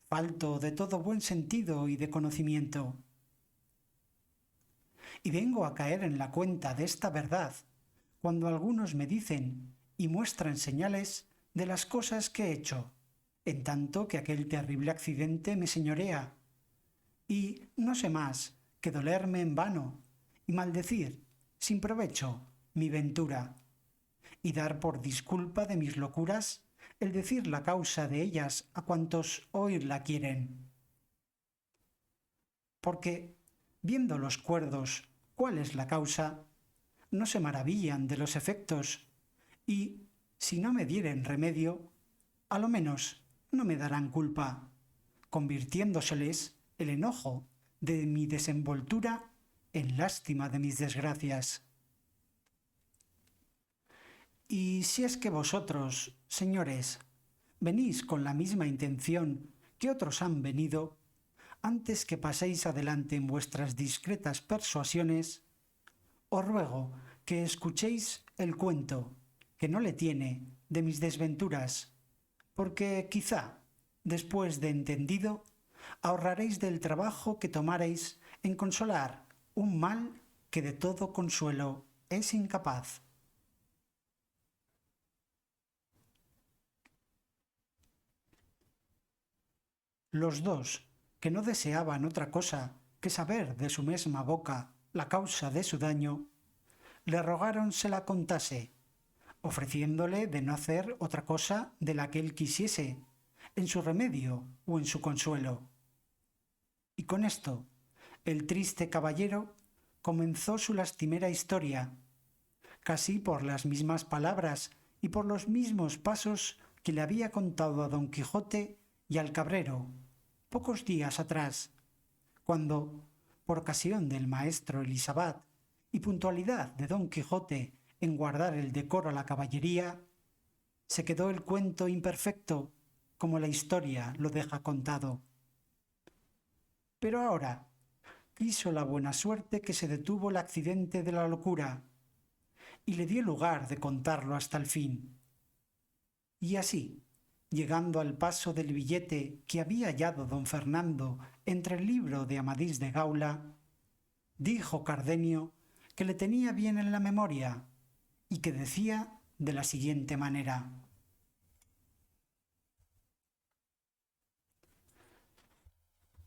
[SPEAKER 1] falto de todo buen sentido y de conocimiento. Y vengo a caer en la cuenta de esta verdad, cuando algunos me dicen y muestran señales de las cosas que he hecho, en tanto que aquel terrible accidente me señorea, y no sé más que dolerme en vano y maldecir, sin provecho, mi ventura, y dar por disculpa de mis locuras el decir la causa de ellas a cuantos oírla quieren. Porque, viendo los cuerdos cuál es la causa, no se maravillan de los efectos, y, si no me dieren remedio, a lo menos no me darán culpa, convirtiéndoseles el enojo de mi desenvoltura en lástima de mis desgracias. Y si es que vosotros, señores, venís con la misma intención que otros han venido, antes que paséis adelante en vuestras discretas persuasiones, os ruego que escuchéis el cuento, que no le tiene, de mis desventuras, porque quizá, después de entendido, ahorraréis del trabajo que tomaréis en consolar un mal que de todo consuelo es incapaz. Los dos, que no deseaban otra cosa que saber de su mesma boca la causa de su daño, le rogaron se la contase, ofreciéndole de no hacer otra cosa de la que él quisiese, en su remedio o en su consuelo. Y con esto, el triste caballero comenzó su lastimera historia, casi por las mismas palabras y por los mismos pasos que le había contado a don Quijote y al cabrero pocos días atrás, cuando, por ocasión del maestro Elisabat y puntualidad de don Quijote en guardar el decoro a la caballería, se quedó el cuento imperfecto como la historia lo deja contado. Pero ahora quiso la buena suerte que se detuvo el accidente de la locura y le dio lugar de contarlo hasta el fin. Y así, llegando al paso del billete que había hallado don Fernando entre el libro de Amadís de Gaula, dijo Cardenio que le tenía bien en la memoria y que decía de la siguiente manera: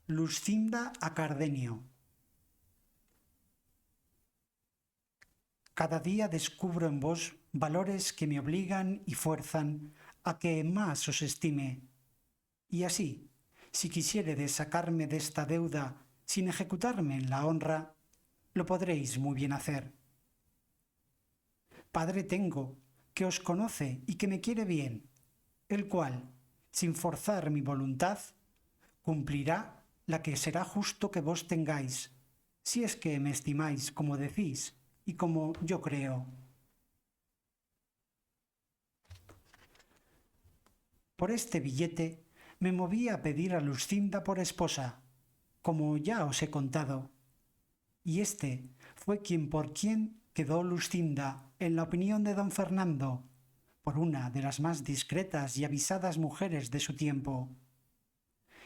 [SPEAKER 1] Luscinda a Cardenio. Cada día descubro en vos valores que me obligan y fuerzan a que más os estime. Y así, si quisiéredes sacarme de esta deuda sin ejecutarme en la honra, lo podréis muy bien hacer. Padre tengo, que os conoce y que me quiere bien, el cual, sin forzar mi voluntad, cumplirá la que será justo que vos tengáis, si es que me estimáis como decís y como yo creo. Por este billete me moví a pedir a Luscinda por esposa, como ya os he contado, y este fue por quien quedó Luscinda en la opinión de don Fernando, por una de las más discretas y avisadas mujeres de su tiempo.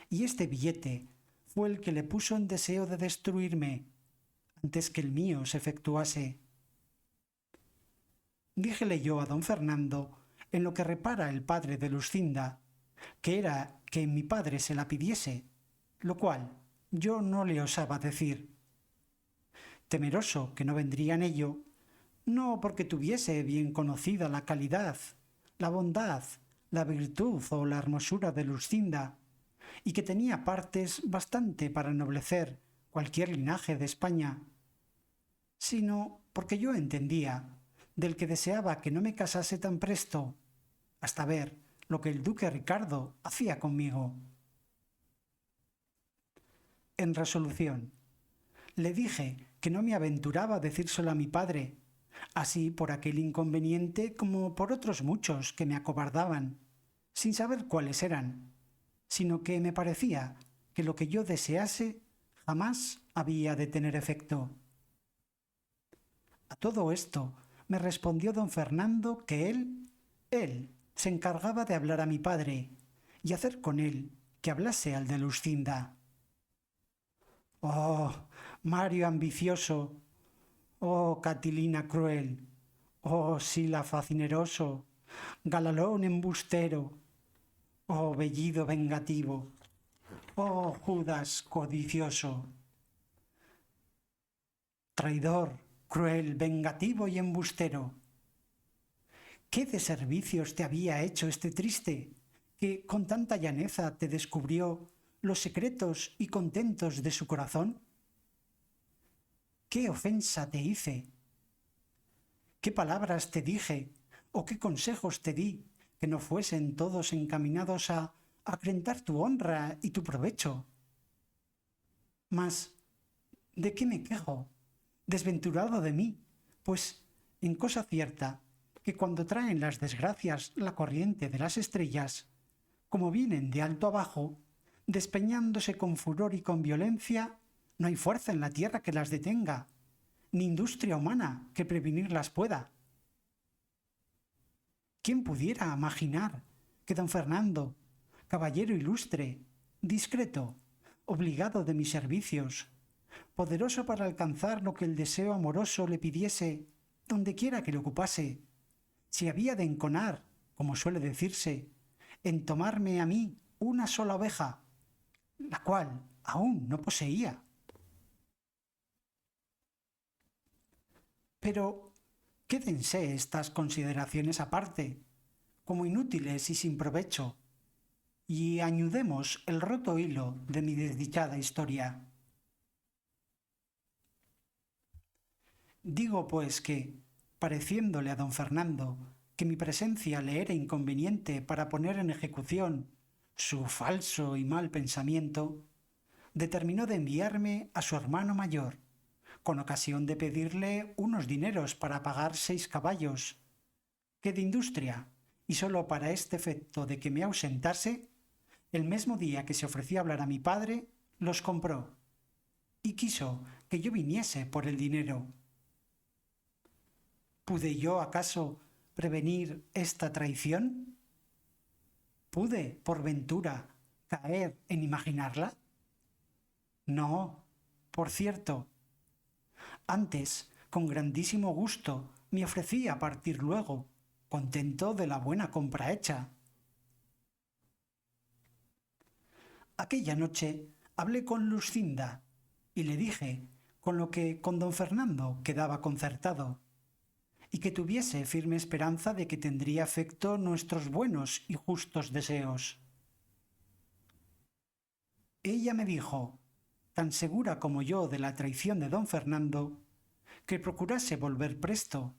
[SPEAKER 1] Y este billete fue el que le puso en deseo de destruirme, antes que el mío se efectuase. Díjele yo a don Fernando, en lo que repara el padre de Luscinda, que era que mi padre se la pidiese, lo cual yo no le osaba decir. Temeroso que no vendría en ello, no porque tuviese bien conocida la calidad, la bondad, la virtud o la hermosura de Luscinda, y que tenía partes bastante para ennoblecer cualquier linaje de España, sino porque yo entendía del que deseaba que no me casase tan presto, hasta ver lo que el duque Ricardo hacía conmigo. En resolución, le dije que no me aventuraba a decírselo a mi padre, así por aquel inconveniente como por otros muchos que me acobardaban, sin saber cuáles eran, sino que me parecía que lo que yo desease jamás había de tener efecto. A todo esto me respondió don Fernando que él, se encargaba de hablar a mi padre y hacer con él que hablase al de Luscinda. Oh, Mario ambicioso, oh, Catilina cruel, oh, Sila facineroso, Galalón embustero, oh, Bellido vengativo, oh, Judas codicioso, traidor, cruel, vengativo y embustero. ¿Qué de servicios te había hecho este triste, que con tanta llaneza te descubrió los secretos y contentos de su corazón? ¿Qué ofensa te hice? ¿Qué palabras te dije o qué consejos te di que no fuesen todos encaminados a acrecentar tu honra y tu provecho? Mas, ¿de qué me quejo? Desventurado de mí, pues en cosa cierta, que cuando traen las desgracias la corriente de las estrellas, como vienen de alto abajo, despeñándose con furor y con violencia, no hay fuerza en la tierra que las detenga, ni industria humana que prevenirlas pueda. ¿Quién pudiera imaginar que don Fernando, caballero ilustre, discreto, obligado de mis servicios, poderoso para alcanzar lo que el deseo amoroso le pidiese, donde quiera que le ocupase, si había de enconar, como suele decirse, en tomarme a mí una sola oveja, la cual aún no poseía? Pero quédense estas consideraciones aparte, como inútiles y sin provecho, y añudemos el roto hilo de mi desdichada historia. Digo pues que, pareciéndole a don Fernando que mi presencia le era inconveniente para poner en ejecución su falso y mal pensamiento, determinó de enviarme a su hermano mayor, con ocasión de pedirle unos dineros para pagar 6 caballos, que de industria, y sólo para este efecto de que me ausentase, el mismo día que se ofreció a hablar a mi padre, los compró, y quiso que yo viniese por el dinero. ¿Pude yo acaso prevenir esta traición? ¿Pude, por ventura, caer en imaginarla? No, por cierto. Antes, con grandísimo gusto, me ofrecí a partir luego, contento de la buena compra hecha. Aquella noche hablé con Luscinda y le dije, con lo que con don Fernando quedaba concertado, y que tuviese firme esperanza de que tendría efecto nuestros buenos y justos deseos. Ella me dijo, tan segura como yo de la traición de don Fernando, que procurase volver presto,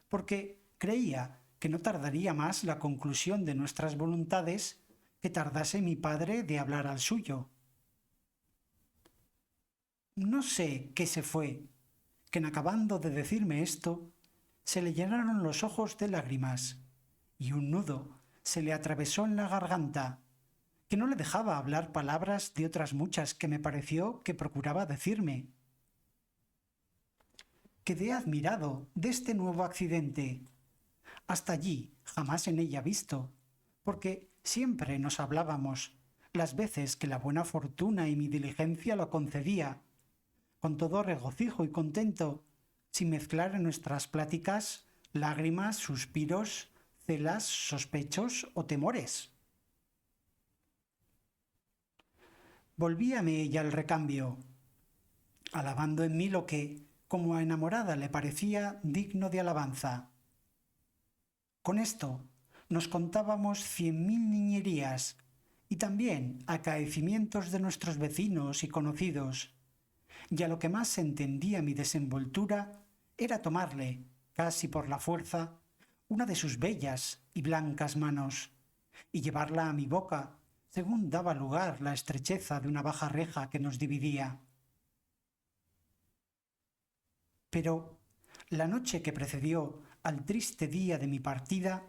[SPEAKER 1] porque creía que no tardaría más la conclusión de nuestras voluntades que tardase mi padre de hablar al suyo. No sé qué se fue, que en acabando de decirme esto, se le llenaron los ojos de lágrimas, y un nudo se le atravesó en la garganta, que no le dejaba hablar palabras de otras muchas que me pareció que procuraba decirme. Quedé admirado de este nuevo accidente. Hasta allí jamás en ella visto, porque siempre nos hablábamos, las veces que la buena fortuna y mi diligencia lo concedía, con todo regocijo y contento, sin mezclar en nuestras pláticas lágrimas, suspiros, celas, sospechos o temores. Volvíame ella al recambio, alabando en mí lo que, como a enamorada le parecía digno de alabanza. Con esto nos contábamos 100.000 niñerías y también acaecimientos de nuestros vecinos y conocidos, y a lo que más entendía mi desenvoltura era tomarle, casi por la fuerza, una de sus bellas y blancas manos, y llevarla a mi boca, según daba lugar la estrecheza de una baja reja que nos dividía. Pero la noche que precedió al triste día de mi partida,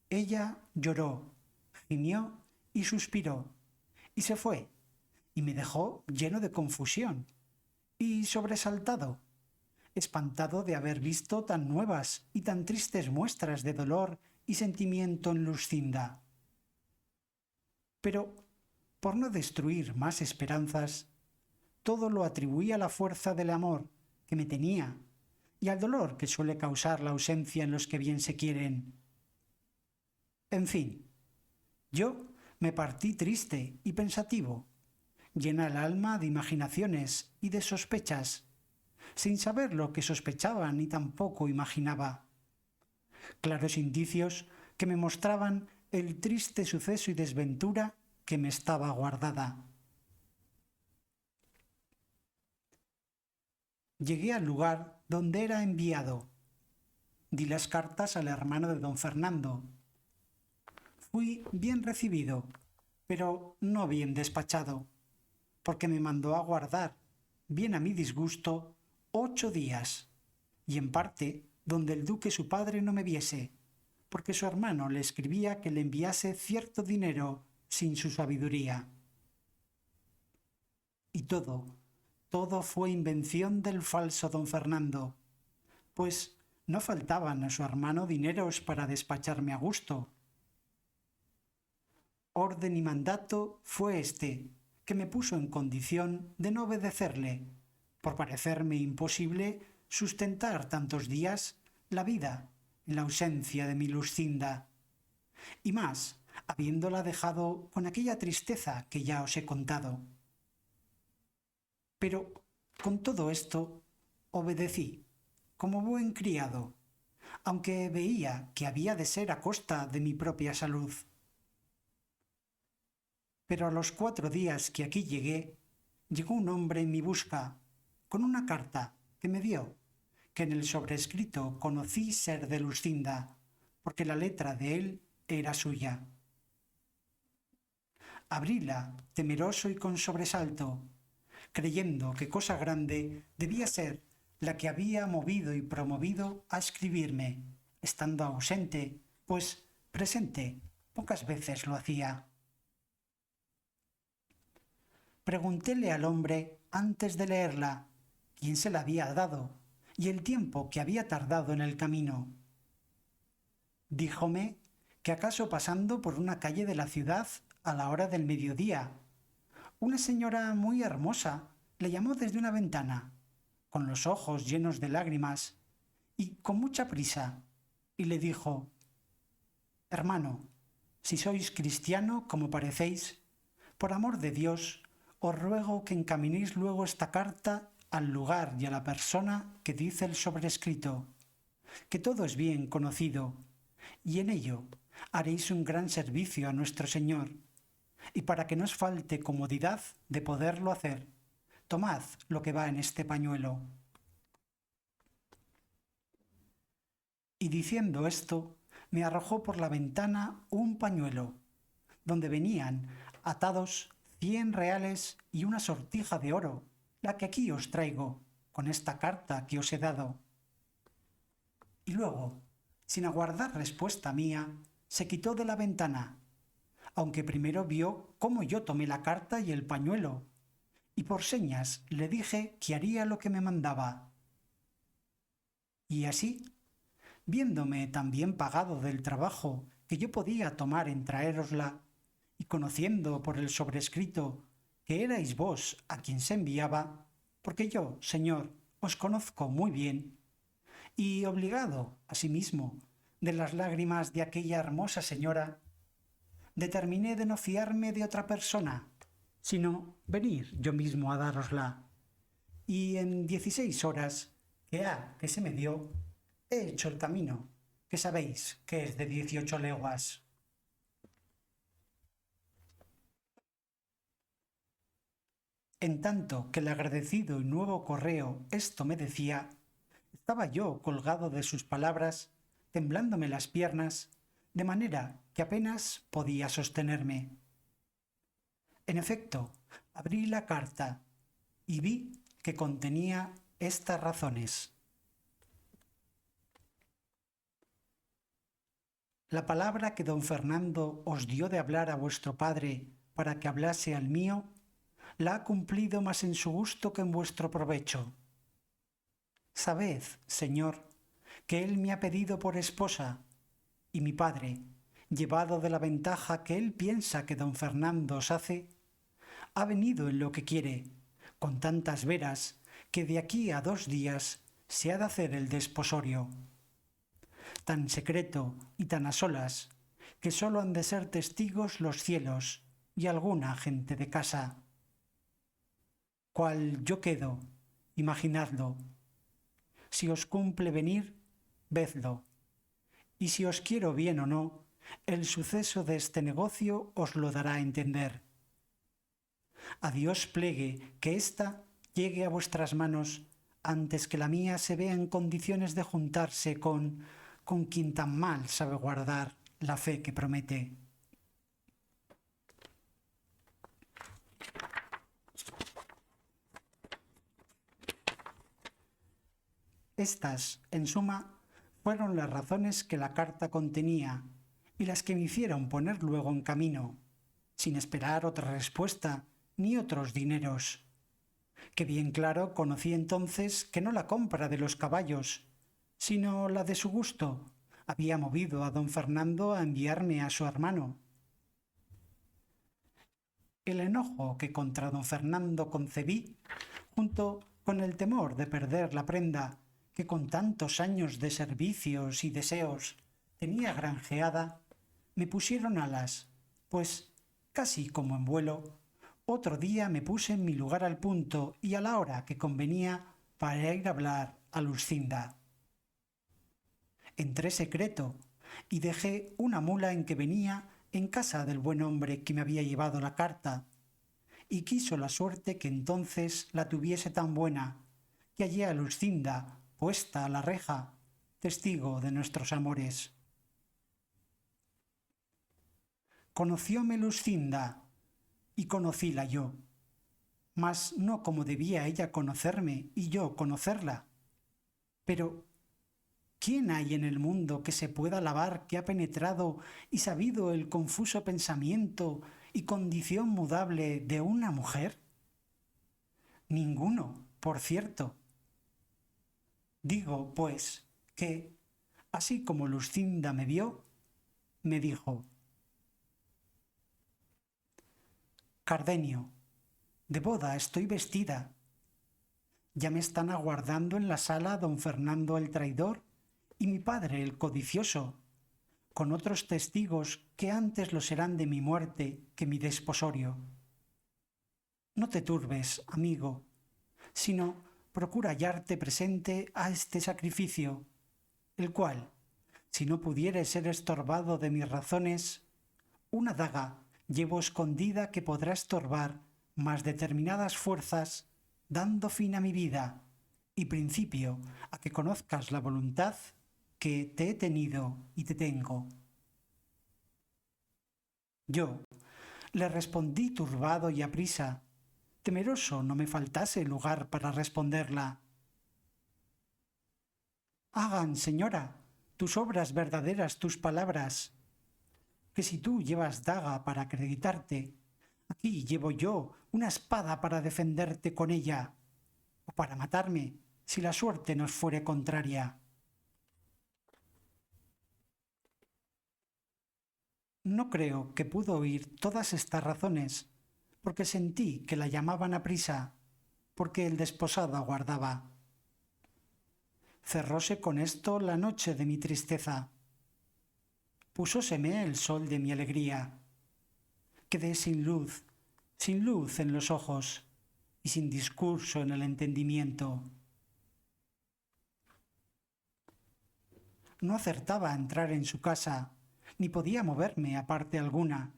[SPEAKER 1] ella lloró, gimió y suspiró, y se fue, y me dejó lleno de confusión y sobresaltado, espantado de haber visto tan nuevas y tan tristes muestras de dolor y sentimiento en Lucinda. Pero, por no destruir más esperanzas, todo lo atribuí a la fuerza del amor que me tenía y al dolor que suele causar la ausencia en los que bien se quieren. En fin, yo me partí triste y pensativo, llena el alma de imaginaciones y de sospechas, sin saber lo que sospechaba ni tampoco imaginaba. Claros indicios que me mostraban el triste suceso y desventura que me estaba guardada. Llegué al lugar donde era enviado. Di las cartas al hermano de don Fernando. Fui bien recibido, pero no bien despachado, porque me mandó a guardar, bien a mi disgusto, 8 días, y en parte donde el duque su padre no me viese, porque su hermano le escribía que le enviase cierto dinero sin su sabiduría. Y todo fue invención del falso don Fernando, pues no faltaban a su hermano dineros para despacharme a gusto. Orden y mandato fue este, que me puso en condición de no obedecerle, por parecerme imposible sustentar tantos días la vida en la ausencia de mi Lucinda, y más, habiéndola dejado con aquella tristeza que ya os he contado. Pero con todo esto obedecí, como buen criado, aunque veía que había de ser a costa de mi propia salud. Pero a los 4 días que aquí llegué, llegó un hombre en mi busca, con una carta que me dio, que en el sobrescrito conocí ser de Lucinda, porque la letra de él era suya. Abríla, temeroso y con sobresalto, creyendo que cosa grande debía ser la que había movido y promovido a escribirme, estando ausente, pues presente pocas veces lo hacía. Preguntéle al hombre antes de leerla quién se la había dado y el tiempo que había tardado en el camino. Díjome que acaso pasando por una calle de la ciudad a la hora del mediodía, una señora muy hermosa le llamó desde una ventana, con los ojos llenos de lágrimas y con mucha prisa, y le dijo: «Hermano, si sois cristiano como parecéis, por amor de Dios, os ruego que encaminéis luego esta carta al lugar y a la persona que dice el sobrescrito, que todo es bien conocido, y en ello haréis un gran servicio a nuestro Señor, y para que no os falte comodidad de poderlo hacer, tomad lo que va en este pañuelo». Y diciendo esto, me arrojó por la ventana un pañuelo, donde venían atados 100 reales y una sortija de oro, la que aquí os traigo, con esta carta que os he dado. Y luego, sin aguardar respuesta mía, se quitó de la ventana, aunque primero vio cómo yo tomé la carta y el pañuelo, y por señas le dije que haría lo que me mandaba. Y así, viéndome tan bien pagado del trabajo que yo podía tomar en traérosla, y conociendo por el sobrescrito que erais vos a quien se enviaba, porque yo, Señor, os conozco muy bien, y obligado, asimismo, de las lágrimas de aquella hermosa señora, determiné de no fiarme de otra persona, sino venir yo mismo a dárosla, y en 16 horas que se me dio, he hecho el camino, que sabéis que es de 18 leguas. En tanto que el agradecido y nuevo correo esto me decía, estaba yo colgado de sus palabras, temblándome las piernas, de manera que apenas podía sostenerme. En efecto, abrí la carta y vi que contenía estas razones. La palabra que don Fernando os dio de hablar a vuestro padre para que hablase al mío, la ha cumplido más en su gusto que en vuestro provecho. Sabed, señor, que él me ha pedido por esposa, y mi padre, llevado de la ventaja que él piensa que don Fernando os hace, ha venido en lo que quiere, con tantas veras que de aquí a 2 días se ha de hacer el desposorio. Tan secreto y tan a solas, que sólo han de ser testigos los cielos y alguna gente de casa. Cual yo quedo, imaginadlo. Si os cumple venir, vedlo. Y si os quiero bien o no, el suceso de este negocio os lo dará a entender. A Dios plegue que ésta llegue a vuestras manos antes que la mía se vea en condiciones de juntarse con quien tan mal sabe guardar la fe que promete. Estas, en suma, fueron las razones que la carta contenía y las que me hicieron poner luego en camino, sin esperar otra respuesta ni otros dineros, que bien claro conocí entonces que no la compra de los caballos, sino la de su gusto, había movido a don Fernando a enviarme a su hermano. El enojo que contra don Fernando concebí, junto con el temor de perder la prenda que con tantos años de servicios y deseos tenía granjeada, me pusieron alas, pues, casi como en vuelo, otro día me puse en mi lugar al punto y a la hora que convenía para ir a hablar a Lucinda. Entré secreto y dejé una mula en que venía en casa del buen hombre que me había llevado la carta, y quiso la suerte que entonces la tuviese tan buena, que hallé a Lucinda puesta a la reja, testigo de nuestros amores. Conocióme Lucinda y conocíla yo, mas no como debía ella conocerme y yo conocerla. Pero ¿quién hay en el mundo que se pueda alabar que ha penetrado y sabido el confuso pensamiento y condición mudable de una mujer? Ninguno, por cierto. Digo, pues, que, así como Lucinda me vio, me dijo: Cardenio, de boda estoy vestida. Ya me están aguardando en la sala don Fernando el traidor y mi padre el codicioso, con otros testigos que antes lo serán de mi muerte que mi desposorio. No te turbes, amigo, sino procura hallarte presente a este sacrificio, el cual, si no pudiere ser estorbado de mis razones, una daga llevo escondida que podrá estorbar más determinadas fuerzas, dando fin a mi vida y principio a que conozcas la voluntad que te he tenido y te tengo. Yo le respondí turbado y aprisa, temeroso no me faltase lugar para responderla. Hagan, señora, tus obras verdaderas tus palabras, que si tú llevas daga para acreditarte, aquí llevo yo una espada para defenderte con ella, o para matarme, si la suerte nos fuere contraria. No creo que pudo oír todas estas razones, porque sentí que la llamaban a prisa, porque el desposado aguardaba. Cerróse con esto la noche de mi tristeza. Púsoseme el sol de mi alegría. Quedé sin luz en los ojos y sin discurso en el entendimiento. No acertaba a entrar en su casa, ni podía moverme a parte alguna.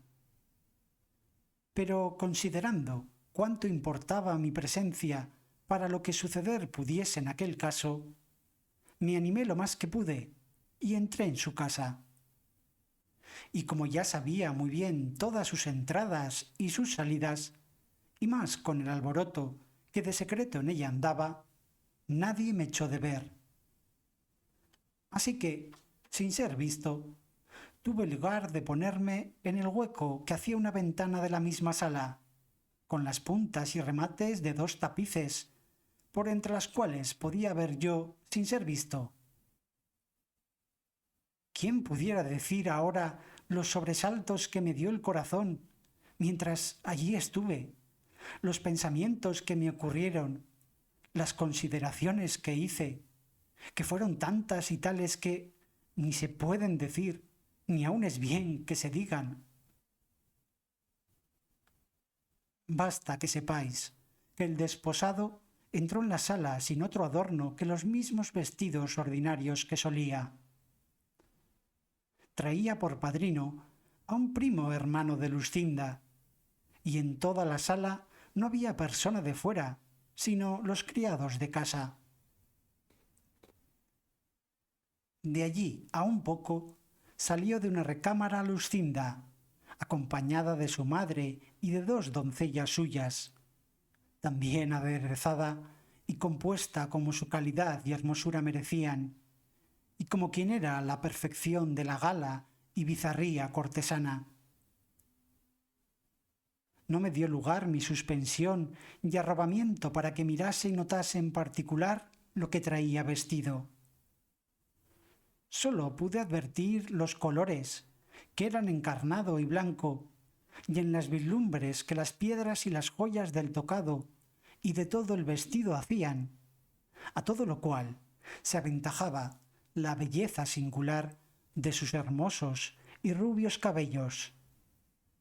[SPEAKER 1] Pero considerando cuánto importaba mi presencia para lo que suceder pudiese en aquel caso, me animé lo más que pude y entré en su casa. Y como ya sabía muy bien todas sus entradas y sus salidas, y más con el alboroto que de secreto en ella andaba, nadie me echó de ver. Así que, sin ser visto, tuve lugar de ponerme en el hueco que hacía una ventana de la misma sala, con las puntas y remates de 2 tapices, por entre las cuales podía ver yo sin ser visto. ¿Quién pudiera decir ahora los sobresaltos que me dio el corazón mientras allí estuve, los pensamientos que me ocurrieron, las consideraciones que hice, que fueron tantas y tales que ni se pueden decir, ni aun es bien que se digan? Basta que sepáis que el desposado entró en la sala sin otro adorno que los mismos vestidos ordinarios que solía. Traía por padrino a un primo hermano de Luscinda, y en toda la sala no había persona de fuera, sino los criados de casa. De allí a un poco salió de una recámara Luscinda, acompañada de su madre y de 2 doncellas suyas, también aderezada y compuesta como su calidad y hermosura merecían, y como quien era la perfección de la gala y bizarría cortesana. No me dio lugar mi suspensión y arrobamiento para que mirase y notase en particular lo que traía vestido. Sólo pude advertir los colores, que eran encarnado y blanco, y en las vislumbres que las piedras y las joyas del tocado y de todo el vestido hacían, a todo lo cual se aventajaba la belleza singular de sus hermosos y rubios cabellos,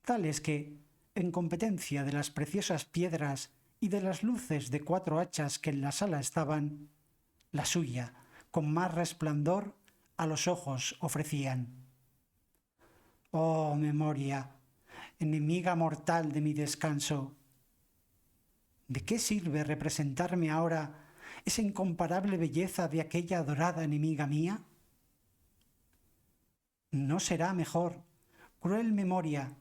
[SPEAKER 1] tales que, en competencia de las preciosas piedras y de las luces de 4 hachas que en la sala estaban, la suya, con más resplandor, a los ojos ofrecían. Oh memoria, enemiga mortal de mi descanso, ¿de qué sirve representarme ahora esa incomparable belleza de aquella adorada enemiga mía? ¿No será mejor, cruel memoria,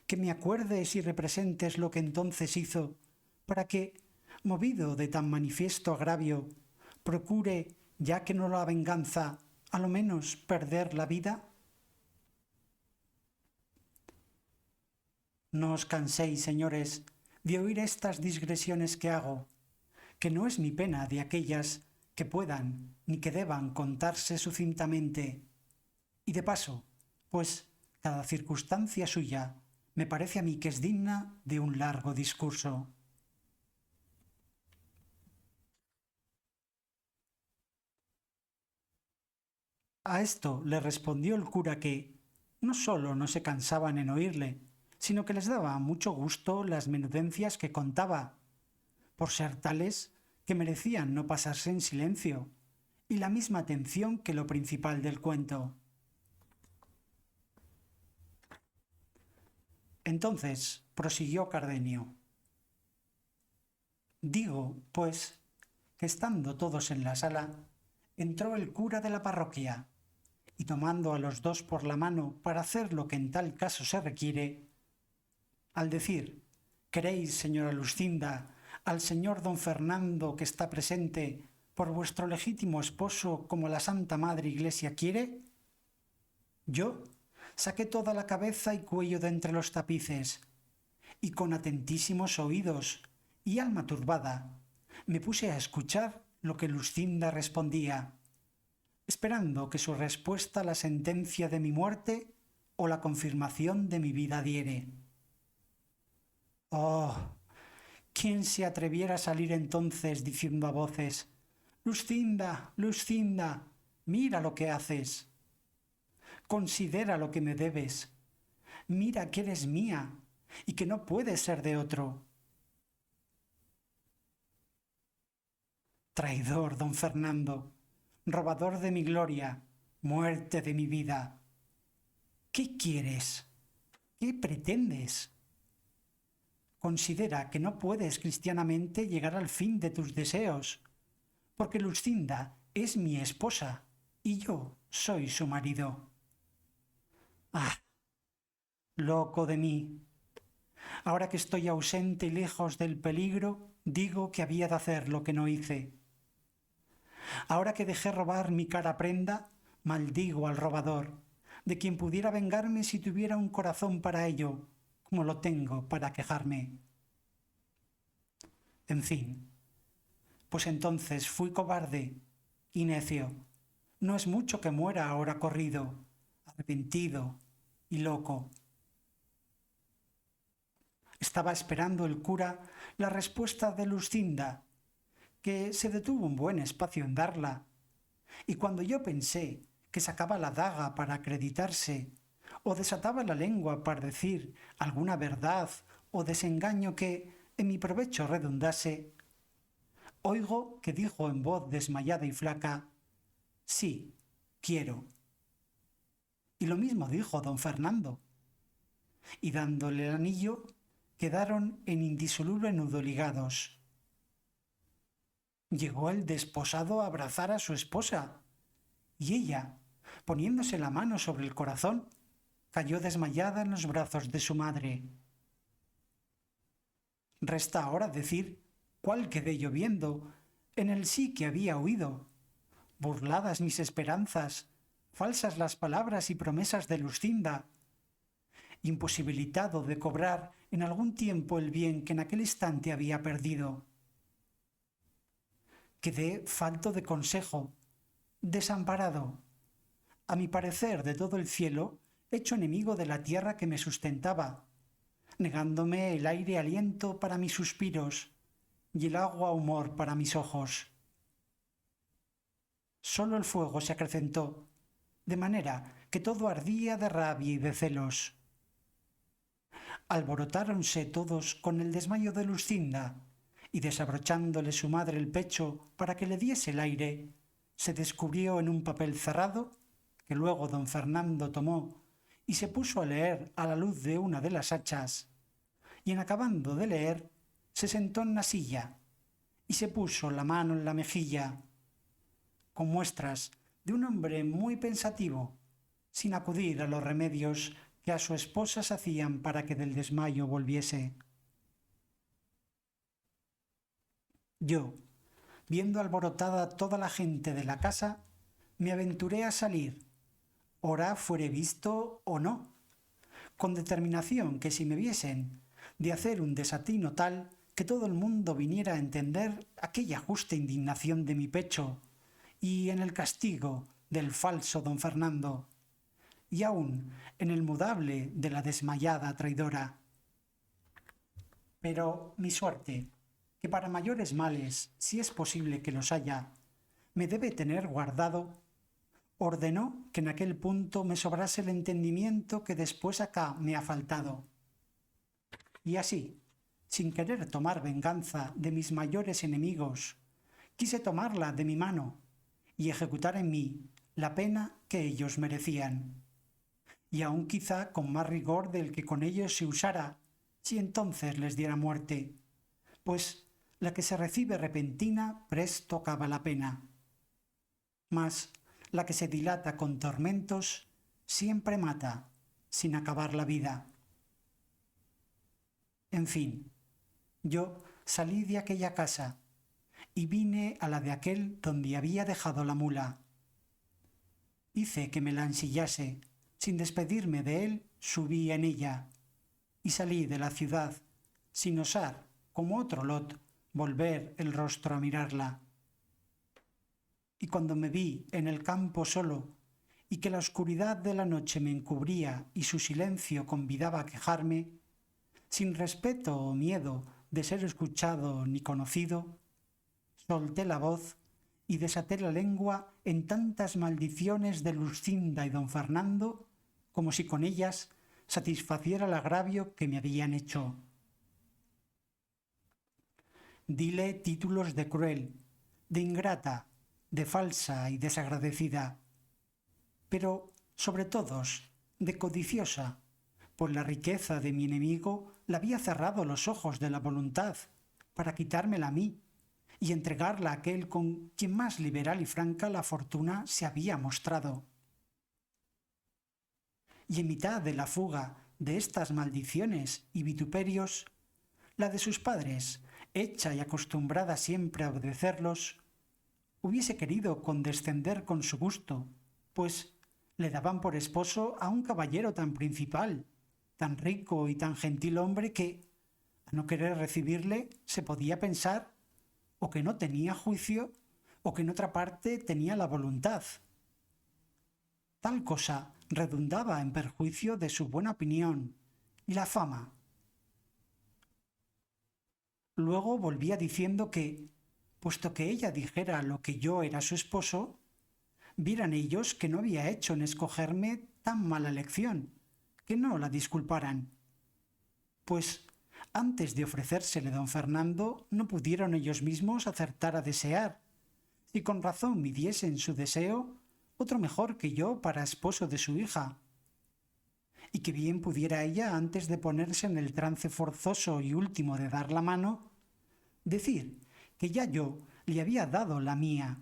[SPEAKER 1] que me acuerdes y representes lo que entonces hizo, para que, movido de tan manifiesto agravio, procure, ya que no la venganza, a lo menos perder la vida? No os canséis, señores, de oír estas digresiones que hago, que no es mi pena de aquellas que puedan ni que deban contarse sucintamente. Y de paso, pues cada circunstancia suya me parece a mí que es digna de un largo discurso. A esto le respondió el cura que no sólo no se cansaban en oírle, sino que les daba mucho gusto las menudencias que contaba, por ser tales que merecían no pasarse en silencio, y la misma atención que lo principal del cuento. Entonces prosiguió Cardenio. Digo, pues, que estando todos en la sala, entró el cura de la parroquia, y tomando a los 2 por la mano para hacer lo que en tal caso se requiere, al decir, ¿queréis, señora Luscinda, al señor don Fernando que está presente, por vuestro legítimo esposo como la Santa Madre Iglesia quiere? Yo saqué toda la cabeza y cuello de entre los tapices, y con atentísimos oídos y alma turbada, me puse a escuchar lo que Luscinda respondía, esperando que su respuesta la sentencia de mi muerte o la confirmación de mi vida diere. Oh, ¿quién se atreviera a salir entonces diciendo a voces, Luscinda, Luscinda, mira lo que haces, considera lo que me debes, mira que eres mía y que no puedes ser de otro? Traidor, don Fernando, robador de mi gloria, muerte de mi vida. ¿Qué quieres? ¿Qué pretendes? Considera que no puedes cristianamente llegar al fin de tus deseos, porque Luscinda es mi esposa y yo soy su marido. ¡Ah! Loco de mí. Ahora que estoy ausente y lejos del peligro, digo que había de hacer lo que no hice. Ahora que dejé robar mi cara prenda, maldigo al robador, de quien pudiera vengarme si tuviera un corazón para ello, como lo tengo para quejarme. En fin, pues entonces fui cobarde y necio. No es mucho que muera ahora corrido, arrepentido y loco. Estaba esperando el cura la respuesta de Lucinda, que se detuvo un buen espacio en darla, y cuando yo pensé que sacaba la daga para acreditarse, o desataba la lengua para decir alguna verdad o desengaño que en mi provecho redundase, oigo que dijo en voz desmayada y flaca: sí, quiero. Y lo mismo dijo don Fernando, y dándole el anillo, quedaron en indisoluble nudo ligados. Llegó el desposado a abrazar a su esposa, y ella, poniéndose la mano sobre el corazón, cayó desmayada en los brazos de su madre. Resta ahora decir cuál quedé yo viendo en el sí que había oído. Burladas mis esperanzas, falsas las palabras y promesas de Lucinda, imposibilitado de cobrar en algún tiempo el bien que en aquel instante había perdido. Quedé falto de consejo, desamparado, a mi parecer de todo el cielo, hecho enemigo de la tierra que me sustentaba, negándome el aire aliento para mis suspiros y el agua humor para mis ojos. Sólo el fuego se acrecentó, de manera que todo ardía de rabia y de celos. Alborotáronse todos con el desmayo de Lucinda, y desabrochándole su madre el pecho para que le diese el aire, se descubrió en un papel cerrado, que luego don Fernando tomó y se puso a leer a la luz de una de las hachas, y en acabando de leer, se sentó en la silla y se puso la mano en la mejilla, con muestras de un hombre muy pensativo, sin acudir a los remedios que a su esposa se hacían para que del desmayo volviese. Yo, viendo alborotada toda la gente de la casa, me aventuré a salir, ora fuere visto o no, con determinación que si me viesen, de hacer un desatino tal que todo el mundo viniera a entender aquella justa indignación de mi pecho y en el castigo del falso don Fernando, y aun en el mudable de la desmayada traidora. Pero mi suerte, que para mayores males, si es posible que los haya, me debe tener guardado, ordenó que en aquel punto me sobrase el entendimiento que después acá me ha faltado. Y así, sin querer tomar venganza de mis mayores enemigos, quise tomarla de mi mano y ejecutar en mí la pena que ellos merecían, y aun quizá con más rigor del que con ellos se usara si entonces les diera muerte, pues la que se recibe repentina presto acaba la pena, mas la que se dilata con tormentos siempre mata sin acabar la vida. En fin, yo salí de aquella casa y vine a la de aquel donde había dejado la mula. Hice que me la ensillase, sin despedirme de él subí en ella y salí de la ciudad, sin osar, como otro Lot, volver el rostro a mirarla. Y cuando me vi en el campo solo, y que la oscuridad de la noche me encubría y su silencio convidaba a quejarme, sin respeto o miedo de ser escuchado ni conocido, solté la voz y desaté la lengua en tantas maldiciones de Lucinda y don Fernando, como si con ellas satisfaciera el agravio que me habían hecho. Dile títulos de cruel, de ingrata, de falsa y desagradecida, pero sobre todos de codiciosa, pues la riqueza de mi enemigo le había cerrado los ojos de la voluntad para quitármela a mí y entregarla a aquel con quien más liberal y franca la fortuna se había mostrado. Y en mitad de la fuga de estas maldiciones y vituperios, la de sus padres, hecha y acostumbrada siempre a obedecerlos, hubiese querido condescender con su gusto, pues le daban por esposo a un caballero tan principal, tan rico y tan gentil hombre que, a no querer recibirle, se podía pensar o que no tenía juicio o que en otra parte tenía la voluntad. Tal cosa redundaba en perjuicio de su buena opinión y la fama. Luego volvía diciendo que, puesto que ella dijera lo que yo era su esposo, vieran ellos que no había hecho en escogerme tan mala elección, que no la disculparan. Pues antes de ofrecérsele don Fernando no pudieron ellos mismos acertar a desear, y con razón midiesen su deseo otro mejor que yo para esposo de su hija, y que bien pudiera ella, antes de ponerse en el trance forzoso y último de dar la mano, decir que ya yo le había dado la mía,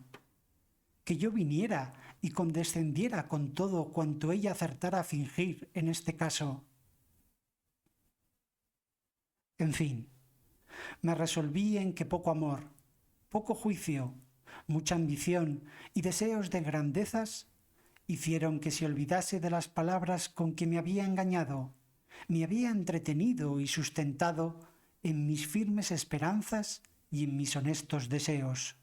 [SPEAKER 1] que yo viniera y condescendiera con todo cuanto ella acertara a fingir en este caso. En fin, me resolví en que poco amor, poco juicio, mucha ambición y deseos de grandezas hicieron que se olvidase de las palabras con que me había engañado, me había entretenido y sustentado en mis firmes esperanzas y en mis honestos deseos.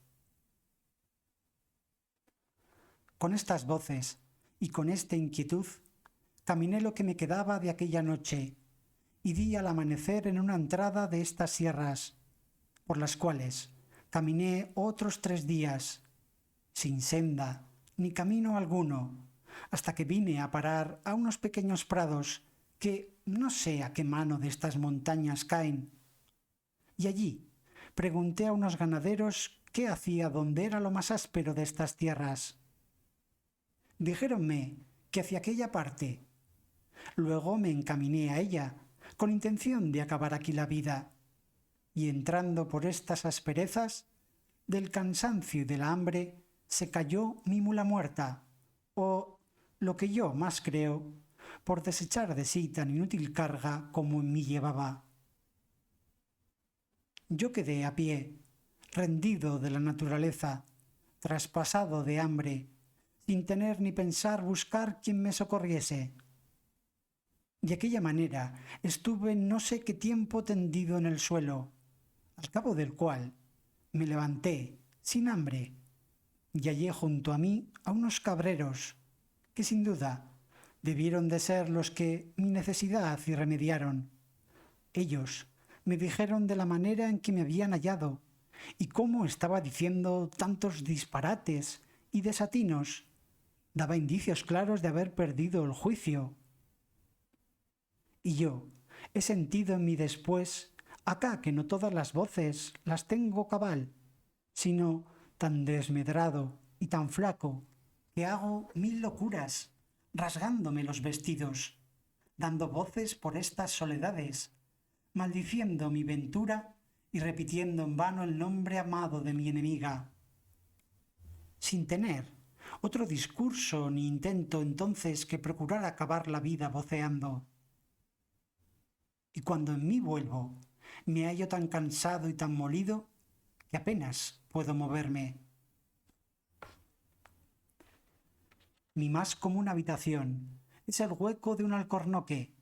[SPEAKER 1] Con estas voces y con esta inquietud caminé lo que me quedaba de aquella noche y di al amanecer en una entrada de estas sierras, por las cuales caminé otros 3 días, sin senda ni camino alguno, hasta que vine a parar a unos pequeños prados que no sé a qué mano de estas montañas caen. Y allí pregunté a unos ganaderos qué hacía donde era lo más áspero de estas tierras. Dijéronme que hacia aquella parte. Luego me encaminé a ella, con intención de acabar aquí la vida, y entrando por estas asperezas, del cansancio y de la hambre, se cayó mi mula muerta, o, lo que yo más creo, por desechar de sí tan inútil carga como en mí llevaba. Yo quedé a pie, rendido de la naturaleza, traspasado de hambre, sin tener ni pensar buscar quien me socorriese. De aquella manera estuve no sé qué tiempo tendido en el suelo, al cabo del cual me levanté, sin hambre, y hallé junto a mí a unos cabreros, que sin duda debieron de ser los que mi necesidad irremediaron. Ellos me dijeron de la manera en que me habían hallado, y cómo estaba diciendo tantos disparates y desatinos. Daba indicios claros de haber perdido el juicio. Y yo he sentido en mí después, acá que no todas las voces las tengo cabal, sino tan desmedrado y tan flaco, que hago 1000 locuras, rasgándome los vestidos, dando voces por estas soledades, maldiciendo mi ventura y repitiendo en vano el nombre amado de mi enemiga, sin tener otro discurso ni intento entonces que procurar acabar la vida voceando. Y cuando en mí vuelvo, me hallo tan cansado y tan molido que apenas puedo moverme. Mi más común habitación es el hueco de un alcornoque,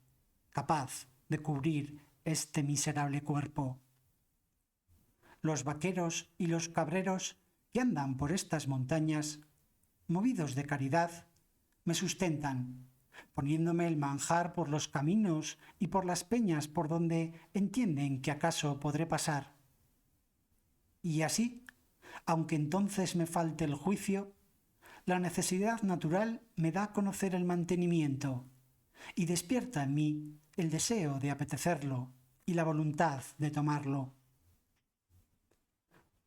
[SPEAKER 1] capaz de cubrir este miserable cuerpo. Los vaqueros y los cabreros que andan por estas montañas, movidos de caridad, me sustentan, poniéndome el manjar por los caminos y por las peñas por donde entienden que acaso podré pasar. Y así, aunque entonces me falte el juicio, la necesidad natural me da a conocer el mantenimiento y despierta en mí el deseo de apetecerlo y la voluntad de tomarlo.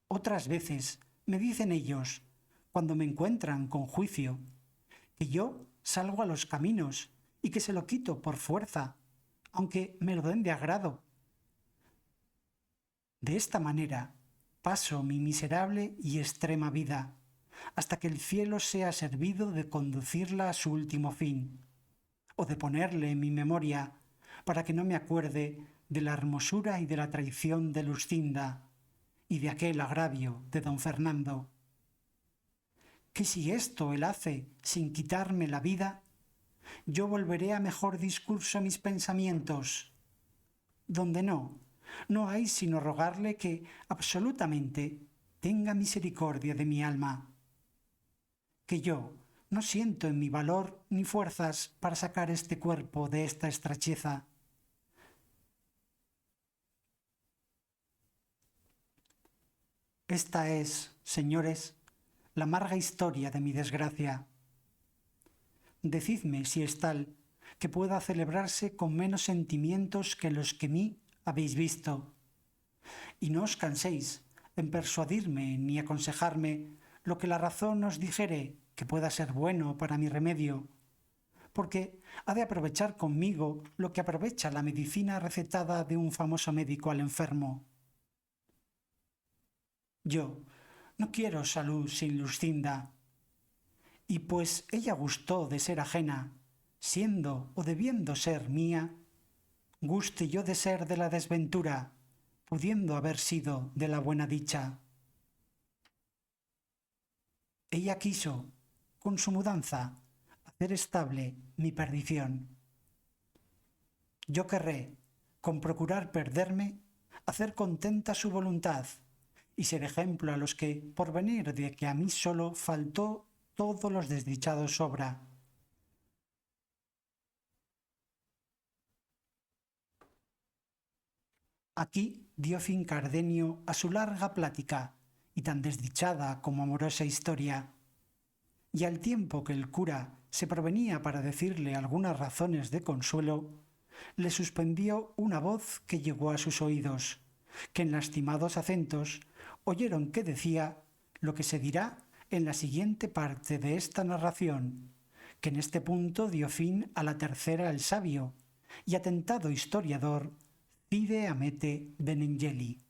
[SPEAKER 1] Otras veces me dicen ellos, cuando me encuentran con juicio, que yo salgo a los caminos y que se lo quito por fuerza, aunque me lo den de agrado. De esta manera paso mi miserable y extrema vida, hasta que el cielo sea servido de conducirla a su último fin, o de ponerle en mi memoria para que no me acuerde de la hermosura y de la traición de Luscinda y de aquel agravio de don Fernando. que si esto él hace sin quitarme la vida, yo volveré a mejor discurso mis pensamientos, donde no hay sino rogarle que absolutamente tenga misericordia de mi alma, que yo no siento en mi valor ni fuerzas para sacar este cuerpo de esta estrecheza. Esta es, señores, la amarga historia de mi desgracia. Decidme si es tal que pueda celebrarse con menos sentimientos que los que mí habéis visto. Y no os canséis en persuadirme ni aconsejarme lo que la razón os dijere que pueda ser bueno para mi remedio, porque ha de aprovechar conmigo lo que aprovecha la medicina recetada de un famoso médico al enfermo. Yo no quiero salud sin Lucinda, y pues ella gustó de ser ajena, siendo o debiendo ser mía, guste yo de ser de la desventura, pudiendo haber sido de la buena dicha. Ella quiso, con su mudanza, hacer estable mi perdición. Yo querré, con procurar perderme, hacer contenta su voluntad y ser ejemplo a los que, por venir de que a mí solo faltó todos los desdichados sobra. Aquí dio fin Cardenio a su larga plática, y tan desdichada como amorosa historia, y al tiempo que el cura se provenía para decirle algunas razones de consuelo, le suspendió una voz que llegó a sus oídos, que en lastimados acentos oyeron que decía lo que se dirá en la siguiente parte de esta narración, que en este punto dio fin a la tercera el sabio y atentado historiador Cide Hamete Benengeli.